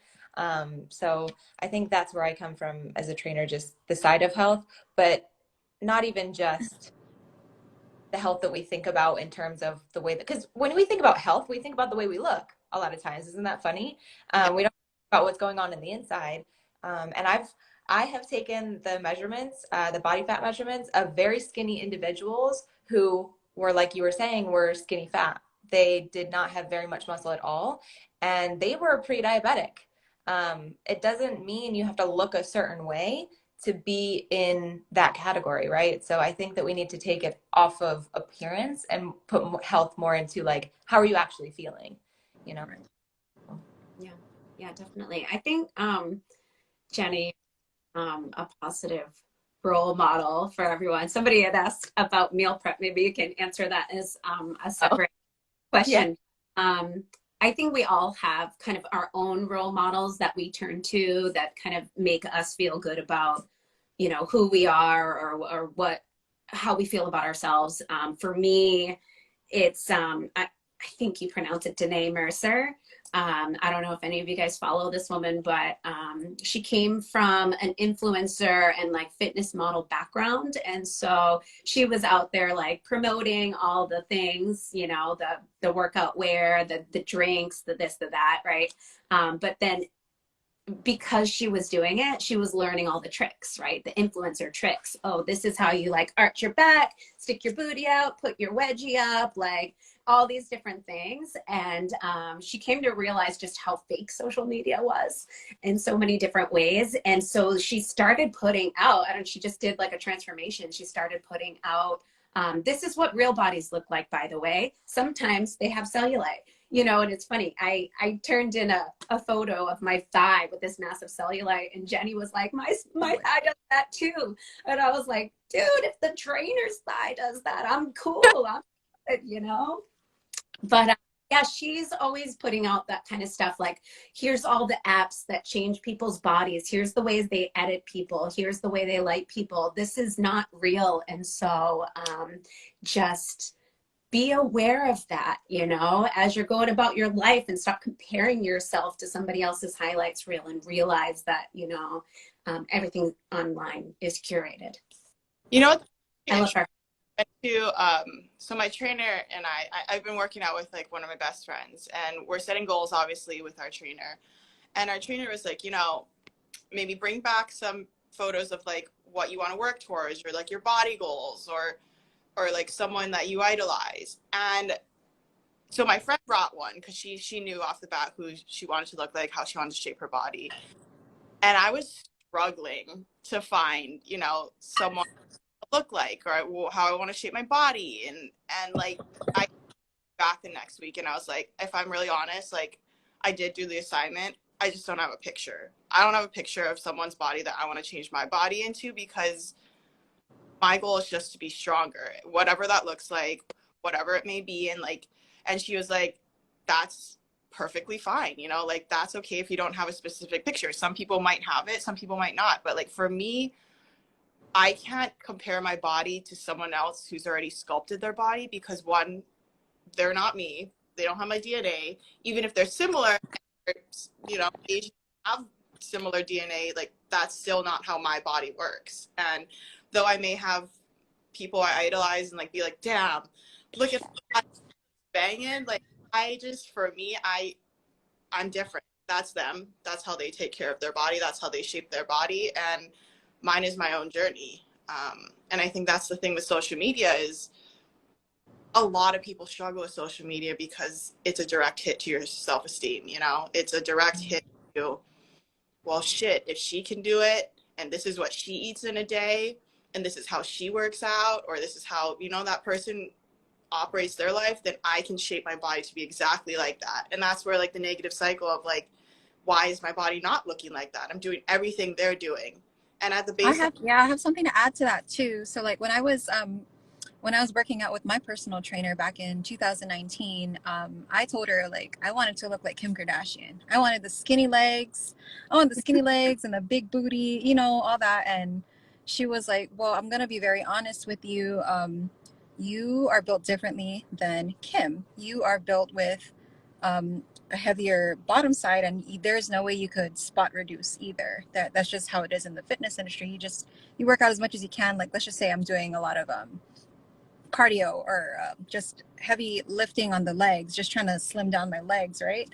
So I think that's where I come from as a trainer, just the side of health, but not even just the health that we think about in terms of the way that, because when we think about health, we think about the way we look a lot of times. Isn't that funny? We don't think about what's going on in the inside. And I have taken the measurements, the body fat measurements of very skinny individuals who were, like you were saying, were skinny fat. They did not have very much muscle at all, and they were pre-diabetic. It doesn't mean you have to look a certain way to be in that category, right? So I think that we need to take it off of appearance and put health more into like, how are you actually feeling, Yeah, yeah, definitely. I think Jenny, a positive role model for everyone. Somebody had asked about meal prep. Maybe you can answer that as a separate question. Yeah. I think we all have kind of our own role models that we turn to that kind of make us feel good about, who we are or how we feel about ourselves. For me, it's I think you pronounce it Danae Mercer. I don't know if any of you guys follow this woman, but she came from an influencer and like fitness model background. And so she was out there like promoting all the things, you know, the workout wear, the drinks, the this, the that, right? But then because she was doing it, she was learning all the tricks, right? The influencer tricks. Oh, this is how you like arch your back, stick your booty out, put your wedgie up, like all these different things. And she came to realize just how fake social media was in so many different ways. And so she started putting out, and she just did like a transformation. She started putting out, this is what real bodies look like, by the way. Sometimes they have cellulite. You know, and it's funny, I turned in a photo of my thigh with this massive cellulite, and Jenny was like, my thigh does that too. And I was like, dude, if the trainer's thigh does that, I'm cool. I'm good, you know? But yeah, she's always putting out that kind of stuff. Like, here's all the apps that change people's bodies. Here's the ways they edit people. Here's the way they light people. This is not real. And so just be aware of that, you know, as you're going about your life, and stop comparing yourself to somebody else's highlights reel, and realize that, you know, everything online is curated. You know, I love her. So my trainer and I've been working out with like one of my best friends, and we're setting goals obviously with our trainer. And our trainer was like, you know, maybe bring back some photos of like what you want to work towards, or like your body goals, or like someone that you idolize. And so my friend brought one because she knew off the bat who she wanted to look like, how she wanted to shape her body. And I was struggling to find, you know, someone to look like, or how I want to shape my body. And like, I back the next week and I was like, if I'm really honest, like, I did do the assignment. I just don't have a picture. I don't have a picture of someone's body that I want to change my body into, because my goal is just to be stronger, whatever that looks like, whatever it may be. And like, and she was like, that's perfectly fine, you know, like that's okay if you don't have a specific picture. Some people might have it, some people might not. But like for me, I can't compare my body to someone else who's already sculpted their body, because one, they're not me, they don't have my DNA. Even if they're similar, you know, Asians have similar DNA, like that's still not how my body works. And though I may have people I idolize and like be like, damn, look at that banging, like I just, for me, I'm different. That's them. That's how they take care of their body. That's how they shape their body. And mine is my own journey. And I think that's the thing with social media is a lot of people struggle with social media because it's a direct hit to your self-esteem. You know, it's a direct hit to, well, shit, if she can do it, and this is what she eats in a day, and this is how she works out, or this is how, you know, that person operates their life, then I can shape my body to be exactly like that. And that's where like the negative cycle of like, why is my body not looking like that? I'm doing everything they're doing. And at the base, I have something to add to that too. So like when I was working out with my personal trainer back in 2019, I told her like I wanted to look like Kim Kardashian. I wanted the skinny legs. I wanted the skinny legs and the big booty, you know, all that. And she was like, "Well, I'm gonna be very honest with you. You are built differently than Kim. You are built with a heavier bottom side, and there's no way you could spot reduce either. That's just how it is in the fitness industry. You work out as much as you can. Like let's just say I'm doing a lot of cardio or just heavy lifting on the legs, just trying to slim down my legs, right?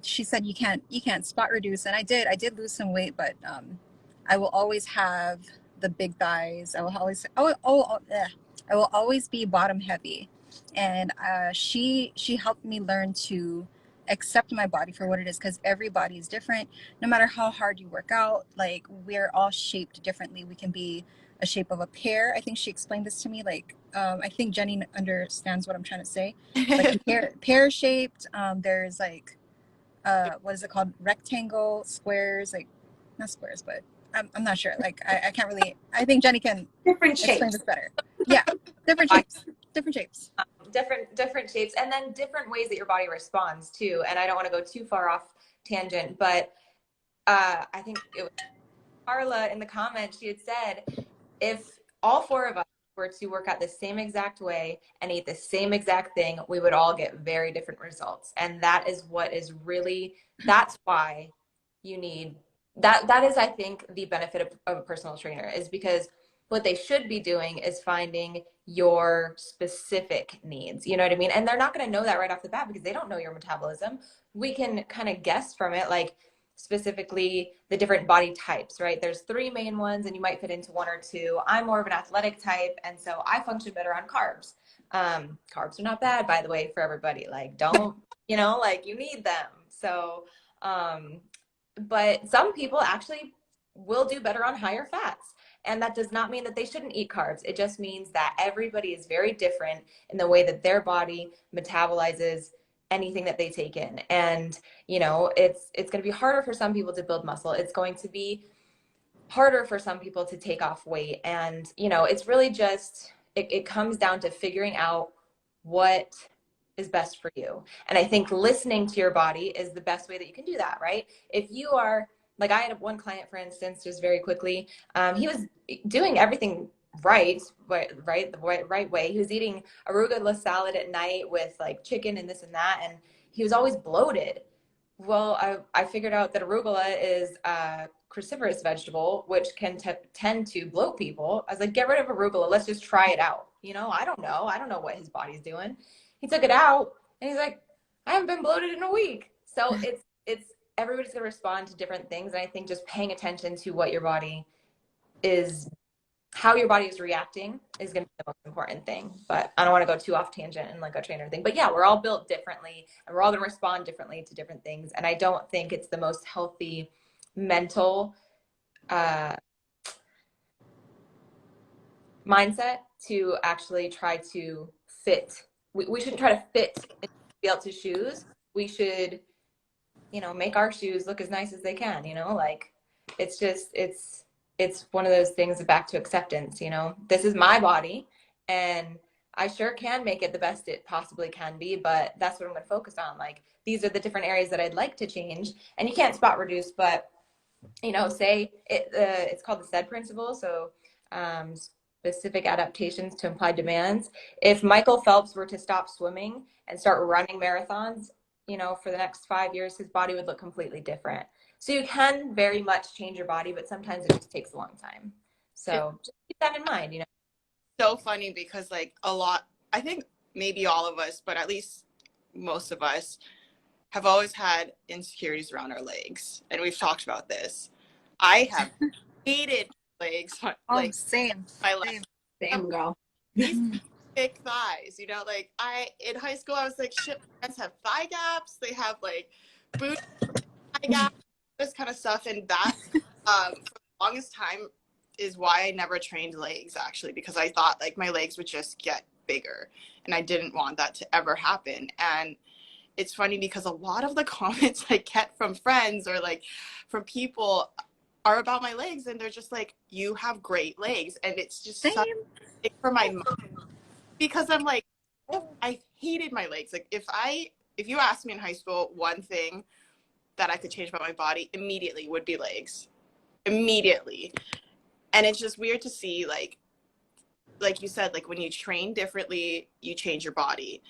She said you can't spot reduce, and I did lose some weight, but I will always have the big thighs. I will always be bottom heavy, and she helped me learn to accept my body for what it is, because every body is different. No matter how hard you work out, like we're all shaped differently. We can be a shape of a pear. I think she explained this to me. Like, I think Jenny understands what I'm trying to say. Like pear shaped. There's like, what is it called? Rectangle, squares, like not squares, but I'm not sure. Like, I can't really. I think Jenny can Different explain shapes. this better. Yeah, different shapes. Different shapes. Different shapes, and then different ways that your body responds too. And I don't want to go too far off tangent, but I think it was Carla in the comments. She had said, if all four of us were to work out the same exact way and eat the same exact thing, we would all get very different results. And that is what is really, that's why you need that is, I think, the benefit of a personal trainer, is because what they should be doing is finding your specific needs. You know what I mean? And they're not going to know that right off the bat because they don't know your metabolism. We can kind of guess from it, like specifically the different body types, right? There's three main ones and you might fit into one or two. I'm more of an athletic type, and so I function better on carbs. Carbs are not bad, by the way, for everybody. Like, don't, like, you need them. So, but some people actually will do better on higher fats. And that does not mean that they shouldn't eat carbs. It just means that everybody is very different in the way that their body metabolizes anything that they take in. And, it's going to be harder for some people to build muscle. It's going to be harder for some people to take off weight. And, it's really just, it comes down to figuring out what is best for you. And I think listening to your body is the best way that you can do that, right? If you are, like, I had one client, for instance, just very quickly, he was doing everything right, the right way. He was eating arugula salad at night with like chicken and this and that, and he was always bloated. Well, I figured out that arugula is a cruciferous vegetable, which can tend to bloat people. I was like, get rid of arugula. Let's just try it out. I don't know. I don't know what his body's doing. He took it out and he's like, I haven't been bloated in a week. So it's everybody's going to respond to different things. And I think just paying attention to what your body is, how your body is reacting, is going to be the most important thing. But I don't want to go too off tangent and like a trainer thing. But yeah, we're all built differently and we're all going to respond differently to different things. And I don't think it's the most healthy mental mindset to actually try to fit. We shouldn't try to fit somebody else's shoes. We should, make our shoes look as nice as they can, like it's just, it's one of those things, back to acceptance. This is my body and I sure can make it the best it possibly can be, but that's what I'm going to focus on. Like, these are the different areas that I'd like to change. And you can't spot reduce, but say it's called the SAID principle. So, specific adaptations to implied demands. If Michael Phelps were to stop swimming and start running marathons, for the next 5 years, his body would look completely different. So you can very much change your body, but sometimes it just takes a long time. So just keep that in mind, So funny because like I think maybe all of us, but at least most of us have always had insecurities around our legs. And we've talked about this. I have hated legs, like Same. my life. Same girl. These thick thighs, like in high school, I was like, shit, my friends have thigh gaps. They have like boot thigh gaps, this kind of stuff. And that, for the longest time, is why I never trained legs, actually, because I thought like my legs would just get bigger and I didn't want that to ever happen. And it's funny because a lot of the comments I get from friends or like from people are about my legs, and they're just like, you have great legs. And it's just such a thing for my mom, because I'm like, I hated my legs. Like if you asked me in high school one thing that I could change about my body, immediately would be legs. Immediately. And it's just weird to see, like you said, like when you train differently, you change your body.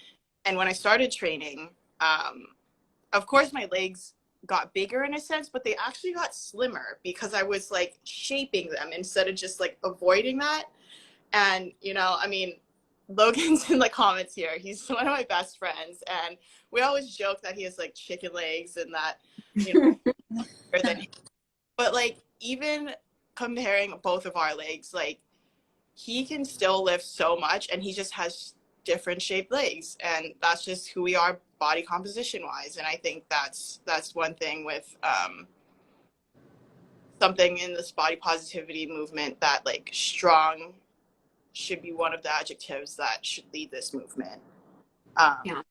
And when I started training, of course my legs got bigger in a sense, but they actually got slimmer because I was like shaping them instead of just like avoiding that. And, Logan's in the comments here. He's one of my best friends. And we always joke that he has like chicken legs and that, than him. But like, even comparing both of our legs, like he can still lift so much and he just has different shaped legs, and that's just who we are body composition wise. And I think that's one thing with something in this body positivity movement, that like strong should be one of the adjectives that should lead this movement, Yeah.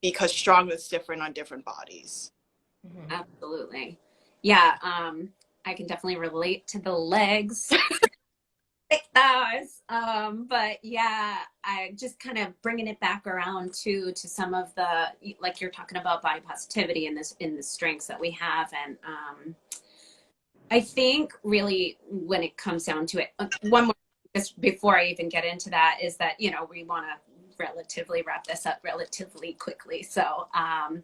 because strong is different on different bodies. Absolutely. Yeah. I can definitely relate to the legs. Thighs. But yeah, I just kind of bringing it back around to some of the, like you're talking about body positivity in the strengths that we have. And I think really when it comes down to it, one more just before I even get into that, is that, you know, we want to relatively wrap this up relatively quickly. So I'm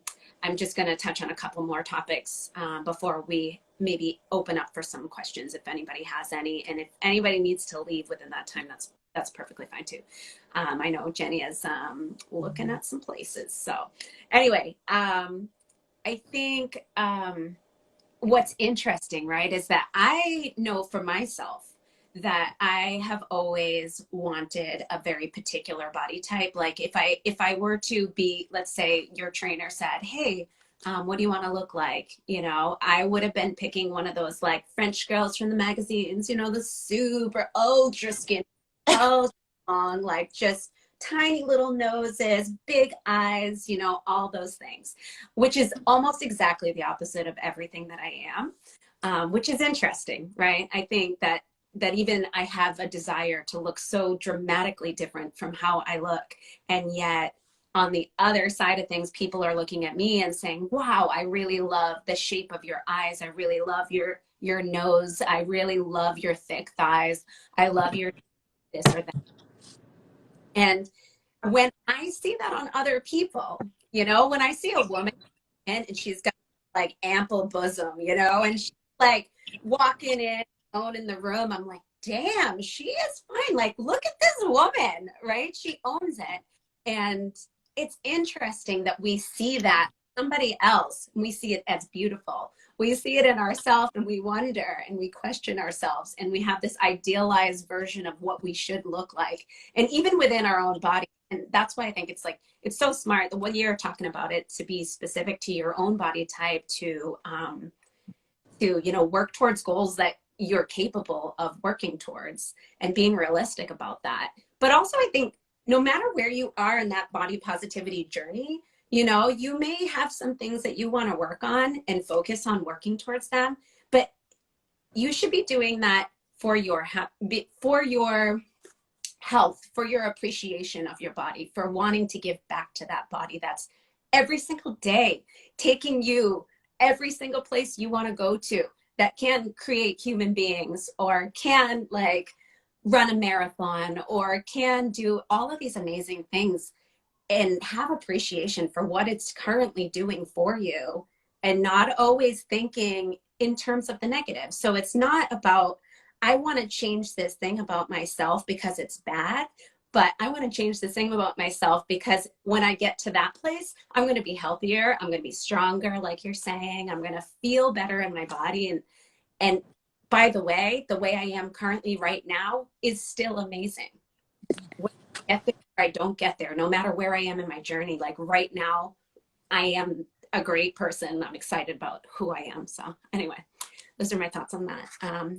just going to touch on a couple more topics before we maybe open up for some questions if anybody has any. And if anybody needs to leave within that time, that's perfectly fine too. I know Jenny is looking at some places. So anyway, I think what's interesting, right, is that I know for myself that I have always wanted a very particular body type. Like if I were to be, let's say your trainer said, hey, what do you want to look like? You know, I would have been picking one of those like French girls from the magazines, you know, the super ultra skin, ultra long, like just tiny little noses, big eyes, you know, all those things, which is almost exactly the opposite of everything that I am, which is interesting, right? I think that even I have a desire to look so dramatically different from how I look. And yet on the other side of things, people are looking at me and saying, wow, I really love the shape of your eyes. I really love your nose. I really love your thick thighs. I love your this or that. And when I see that on other people, you know, when I see a woman and she's got like ample bosom, you know, and she's like walking in, alone in the room, I'm like, damn, she is fine. Like, look at this woman, right? She owns it. And it's interesting that we see that somebody else, and we see it as beautiful. We see it in ourselves and we wonder and we question ourselves and we have this idealized version of what we should look like. And even within our own body. And that's why I think it's like, it's so smart the way you're talking about it, to be specific to your own body type, to you know, work towards goals that you're capable of working towards and being realistic about that. But also I think no matter where you are in that body positivity journey, you know, you may have some things that you want to work on and focus on working towards them, but you should be doing that for your health, for your appreciation of your body, for wanting to give back to that body that's every single day taking you every single place you want to go to, that can create human beings or can like run a marathon or can do all of these amazing things, and have appreciation for what it's currently doing for you and not always thinking in terms of the negative. So it's not about, I want to change this thing about myself because it's bad, but I want to change this thing about myself because when I get to that place, I'm going to be healthier. I'm going to be stronger, like you're saying. I'm going to feel better in my body. And by the way I am currently right now is still amazing. When I get there, I don't get there, no matter where I am in my journey. Like right now, I am a great person. I'm excited about who I am. So anyway, those are my thoughts on that.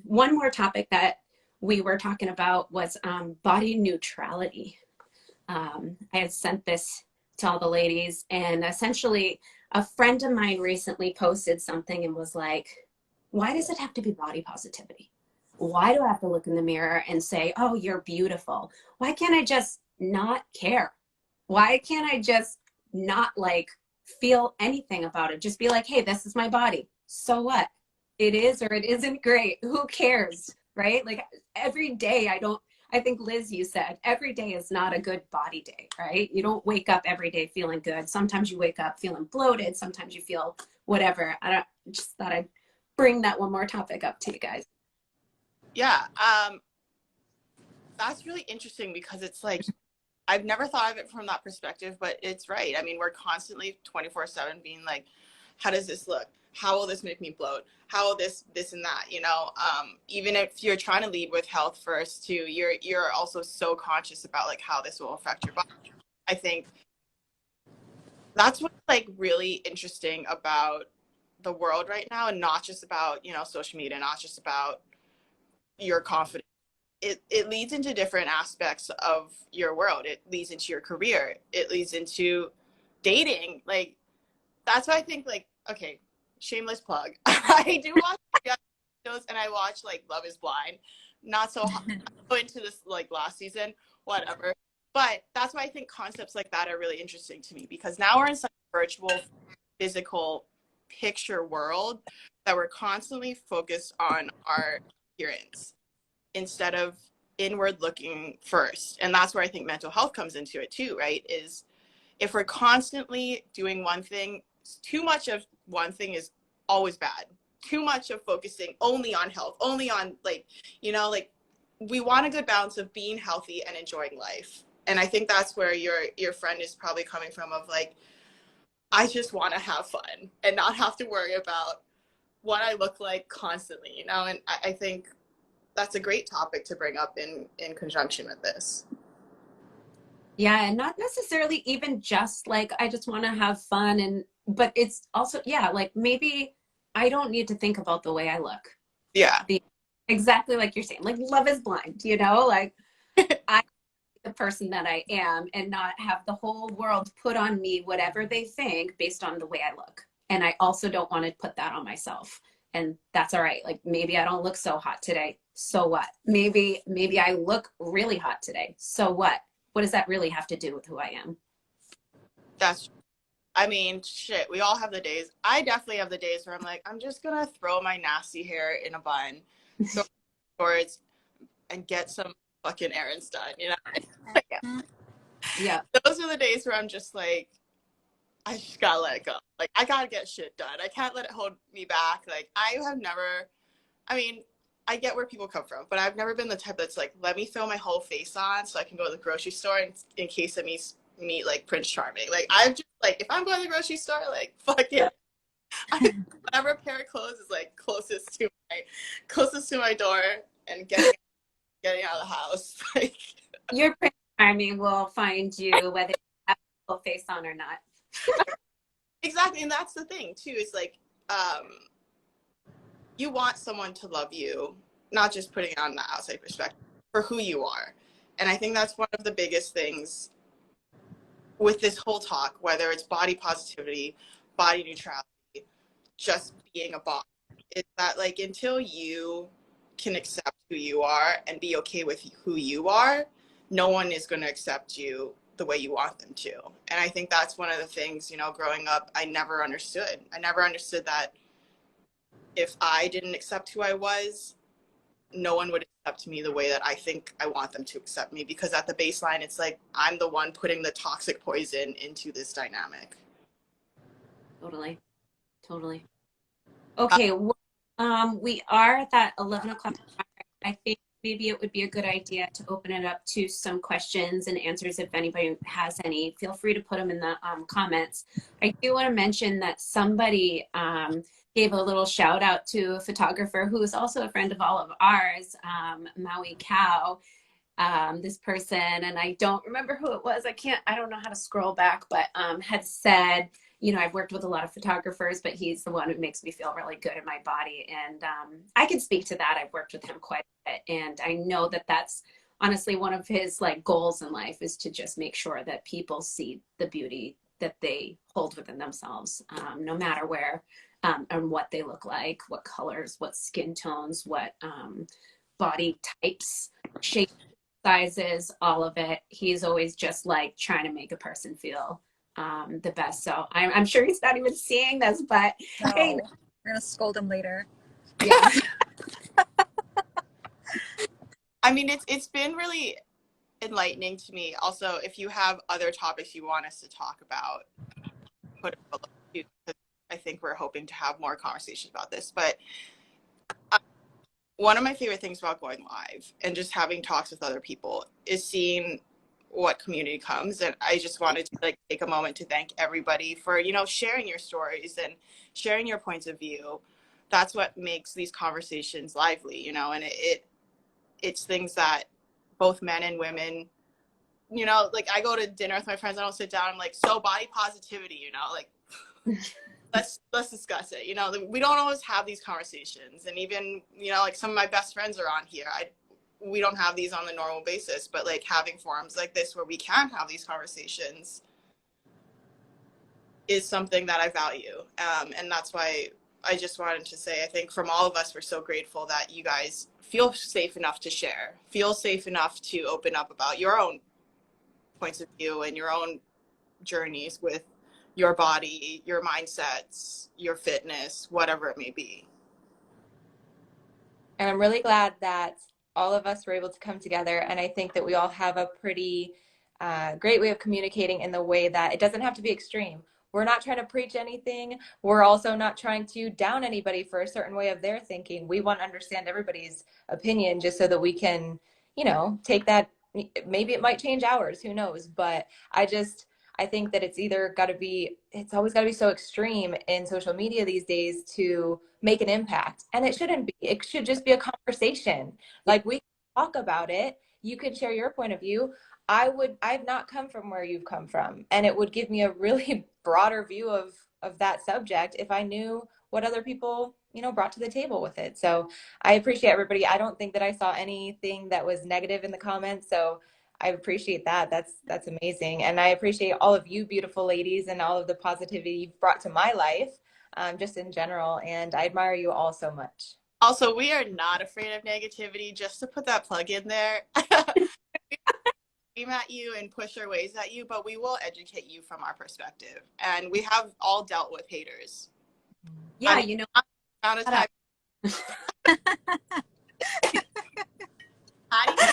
One more topic that we were talking about was body neutrality. I had sent this to all the ladies, and essentially a friend of mine recently posted something and was like, why does it have to be body positivity? Why do I have to look in the mirror and say, oh, you're beautiful? Why can't I just not care? Why can't I just not like feel anything about it? Just be like, hey, this is my body. So what? It is or it isn't great. Who cares? Right? Like every day I think Liz, you said every day is not a good body day, right? You don't wake up every day feeling good. Sometimes you wake up feeling bloated. Sometimes you feel whatever. Just thought I'd bring that one more topic up to you guys. Yeah, that's really interesting because it's like, I've never thought of it from that perspective, but it's right. I mean, we're constantly 24/7 being like, how does this look? How will this make me bloat? How will this and that, you know? Even if you're trying to lead with health first too, you're also so conscious about like how this will affect your body. I think that's what's like really interesting about the world right now, and not just about, you know, social media, not just about your confidence. It leads into different aspects of your world. It leads into your career. It leads into dating. Like, that's why I think, like, okay, shameless plug. I do watch shows, and I watch like Love is Blind. Not so into this like last season, whatever. But that's why I think concepts like that are really interesting to me, because now we're in such a virtual, physical picture world that we're constantly focused on our appearance instead of inward looking first. And that's where I think mental health comes into it too, right? Is if we're constantly doing one thing, too much of one thing is always bad. Too much of focusing only on health, only on like, you know, like we want a good balance of being healthy and enjoying life. And I think that's where your friend is probably coming from of like, I just want to have fun and not have to worry about what I look like constantly, you know? And I think that's a great topic to bring up in conjunction with this. Yeah, and not necessarily even just like I just want to have fun but it's also yeah, like maybe I don't need to think about the way I look. Yeah. Exactly like you're saying. Like love is blind, you know? Like I the person that I am and not have the whole world put on me whatever they think based on the way I look. And I also don't want to put that on myself. And that's all right. Like maybe I don't look so hot today. So what? Maybe I look really hot today. So what? What does that really have to do with who I am? That's, I mean, shit, we all have the days. I definitely have the days where I'm like, I'm just gonna throw my nasty hair in a bun, go towards and get some fucking errands done, you know? Yeah. Yeah. Those are the days where I'm just like, I just gotta let it go. Like, I gotta get shit done. I can't let it hold me back. Like, I have never, I mean, I get where people come from, but I've never been the type that's like, let me throw my whole face on so I can go to the grocery store in case I meet like Prince Charming. Like, I'm just like, if I'm going to the grocery store, like, fuck it. Whatever pair of clothes is like closest to my door and getting out of the house. Like, Your Prince Charming will find you whether you have a full face on or not. exactly, and that's the thing too. Is like, you want someone to love you, not just putting it on the outside perspective, for who you are. And I think that's one of the biggest things with this whole talk, whether it's body positivity, body neutrality, just being a body, is that like until you can accept who you are and be okay with who you are, no one is going to accept you the way you want them to. And I think that's one of the things, you know, growing up, I never understood. I never understood that if I didn't accept who I was, no one would accept me the way that I think I want them to accept me, because at the baseline, it's like I'm the one putting the toxic poison into this dynamic. Totally. Totally. Okay. Well, we are at that 11 o'clock mark. I think maybe it would be a good idea to open it up to some questions and answers. If anybody has any, feel free to put them in the comments. I do want to mention that somebody gave a little shout out to a photographer who is also a friend of all of ours, Maui Cow. This person, and I don't remember who it was. I don't know how to scroll back, but had said, you know, I've worked with a lot of photographers, but he's the one who makes me feel really good in my body. And I can speak to that. I've worked with him quite a bit. And I know that that's honestly one of his like goals in life, is to just make sure that people see the beauty that they hold within themselves, no matter where and what they look like, what colors, what skin tones, what body types, shapes, sizes, all of it. He's always just like trying to make a person feel the best. So I'm sure he's not even seeing this, but No, hey, we're gonna scold him later. yeah. I mean, it's been really enlightening to me. Also, if you have other topics you want us to talk about, put it below too, because I think we're hoping to have more conversations about this. But one of my favorite things about going live and just having talks with other people is seeing what community comes. And I just wanted to like take a moment to thank everybody for, you know, sharing your stories and sharing your points of view. That's what makes these conversations lively, you know, and it's things that both men and women, you know, like I go to dinner with my friends, I don't sit down, I'm like, so body positivity, you know, like let's discuss it. You know, we don't always have these conversations, and even, you know, like some of my best friends are on here. We don't have these on the normal basis, but like having forums like this where we can have these conversations is something that I value, and that's why I just wanted to say, I think from all of us, we're so grateful that you guys feel safe enough to share, feel safe enough to open up about your own points of view and your own journeys with your body, your mindsets, your fitness, whatever it may be. And I'm really glad that all of us were able to come together. And I think that we all have a pretty great way of communicating in the way that it doesn't have to be extreme. We're not trying to preach anything. We're also not trying to down anybody for a certain way of their thinking. We want to understand everybody's opinion just so that we can, you know, take that. Maybe it might change ours, who knows? But I think that it's always got to be so extreme in social media these days to make an impact. And it shouldn't be. It should just be a conversation. Like, we can talk about it. You can share your point of view. I've not come from where you've come from. And it would give me a really broader view of that subject if I knew what other people, you know, brought to the table with it. So I appreciate everybody. I don't think that I saw anything that was negative in the comments. So I appreciate that. That's amazing. And I appreciate all of you beautiful ladies and all of the positivity you've brought to my life, just in general. And I admire you all so much. Also, we are not afraid of negativity, just to put that plug in there. We scream at you and push our ways at you, but we will educate you from our perspective. And we have all dealt with haters. Yeah, I mean, you know, amount of time. Patty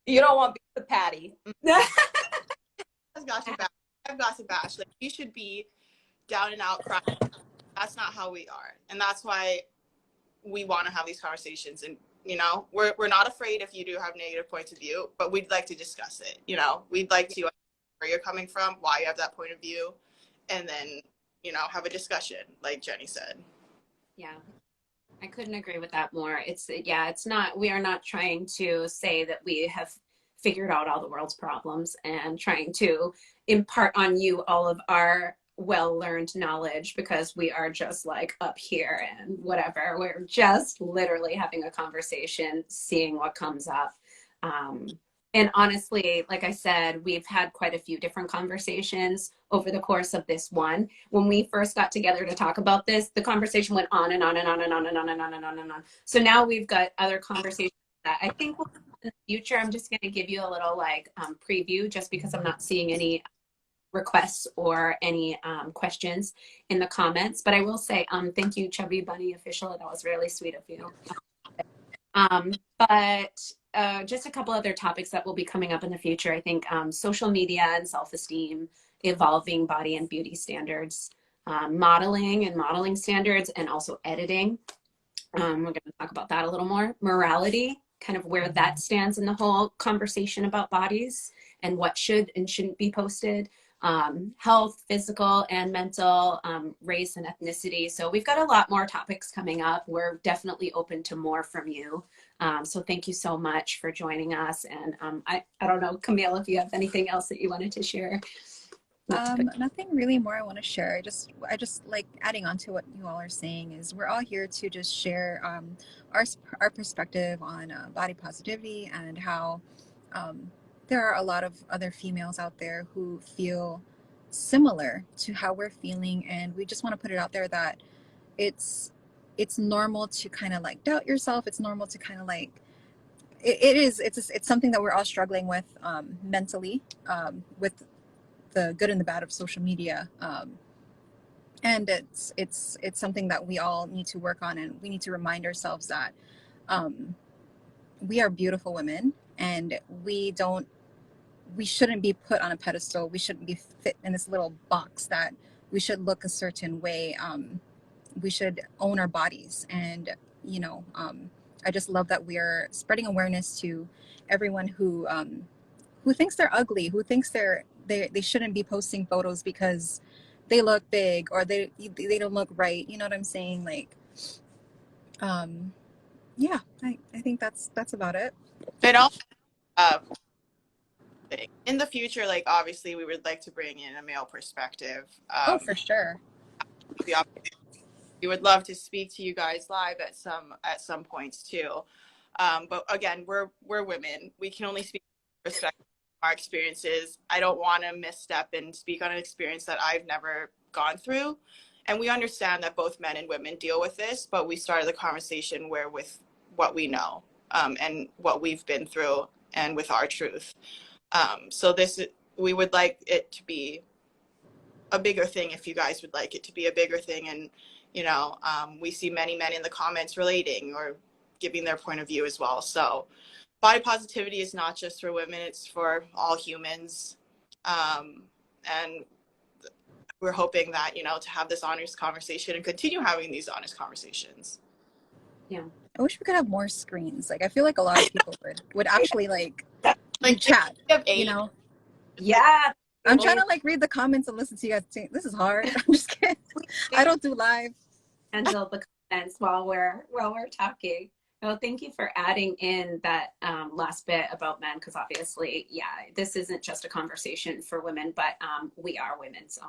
You don't want to be with Patty. has got you back. I've got you back. Like, you should be down and out crying. That's not how we are. And that's why we want to have these conversations. And, you know, we're not afraid if you do have negative points of view, but we'd like to discuss it. You know, we'd like to understand where you're coming from, why you have that point of view, and then, you know, have a discussion, like Jenny said. yeah, I couldn't agree with that more. It's not, we are not trying to say that we have figured out all the world's problems and trying to impart on you all of our well-learned knowledge, because we are just like up here and whatever. We're just literally having a conversation, seeing what comes up. And honestly, like I said, we've had quite a few different conversations over the course of this one. When we first got together to talk about this, the conversation went on and on and on and on and on and on and on and on. So now we've got other conversations that I think will, in the future, I'm just going to give you a little like preview, just because I'm not seeing any requests or any questions in the comments. But I will say thank you, Chubby Bunny Official. That was really sweet of you. But just a couple other topics that will be coming up in the future. I think social media and self-esteem, evolving body and beauty standards, modeling and modeling standards, and also editing. We're going to talk about that a little more. Morality, kind of where that stands in the whole conversation about bodies and what should and shouldn't be posted. Health, physical and mental, race and ethnicity. So we've got a lot more topics coming up. We're definitely open to more from you. So thank you so much for joining us. And I don't know, Camille, if you have anything else that you wanted to share. Nothing really more I want to share. I just like adding on to what you all are saying is we're all here to just share our perspective on body positivity and how there are a lot of other females out there who feel similar to how we're feeling, and we just want to put it out there that it's normal to kind of like doubt yourself. It's normal to kind of like it's something that we're all struggling with mentally, with the good and the bad of social media, and it's something that we all need to work on, and we need to remind ourselves that we are beautiful women, and we shouldn't be put on a pedestal. We shouldn't be fit in this little box that we should look a certain way. We should own our bodies, and you know, I just love that we are spreading awareness to everyone who thinks they're ugly, who thinks they shouldn't be posting photos because they look big or they don't look right. You know what I'm saying? Like, yeah, I think that's about it. But also, in the future, like, obviously we would like to bring in a male perspective. Oh, for sure. We would love to speak to you guys live at some points too. But again, we're women. We can only speak from perspective our experiences. I don't want to misstep and speak on an experience that I've never gone through. And we understand that both men and women deal with this, but we started the conversation with what we know, and what we've been through, and with our truth. So we would like it to be a bigger thing, if you guys would like it to be a bigger thing. And, you know, we see many men in the comments relating or giving their point of view as well. So body positivity is not just for women, it's for all humans. And we're hoping that, to have this honest conversation and continue having these honest conversations. Yeah. I wish we could have more screens. Like, I feel like a lot of people would actually like chat, we have 8. Yeah. I'm trying to like read the comments and listen to you guys. This is hard. I'm just kidding. I don't do live. Handle the comments while we're talking. No, thank you for adding in that last bit about men, because obviously, yeah, this isn't just a conversation for women, but we are women. So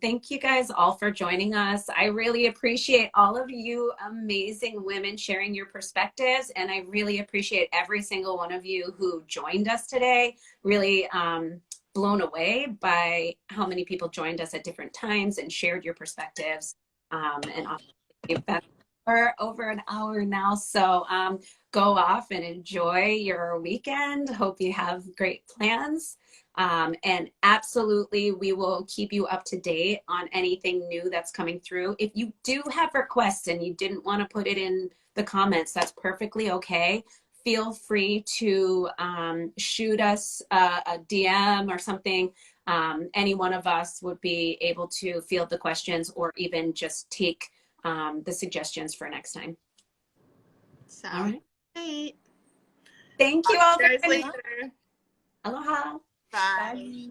thank you guys all for joining us. I really appreciate all of you amazing women sharing your perspectives, and I really appreciate every single one of you who joined us today. Really blown away by how many people joined us at different times and shared your perspectives. And you've been for over an hour now, so go off and enjoy your weekend. Hope you have great plans, and absolutely we will keep you up to date on anything new that's coming through. If you do have requests and you didn't want to put it in the comments, that's perfectly okay. Feel free to shoot us a DM or something. Any one of us would be able to field the questions or even just take the suggestions for next time. All right. Great. Thank you all. Guys later. Aloha. Bye. Bye.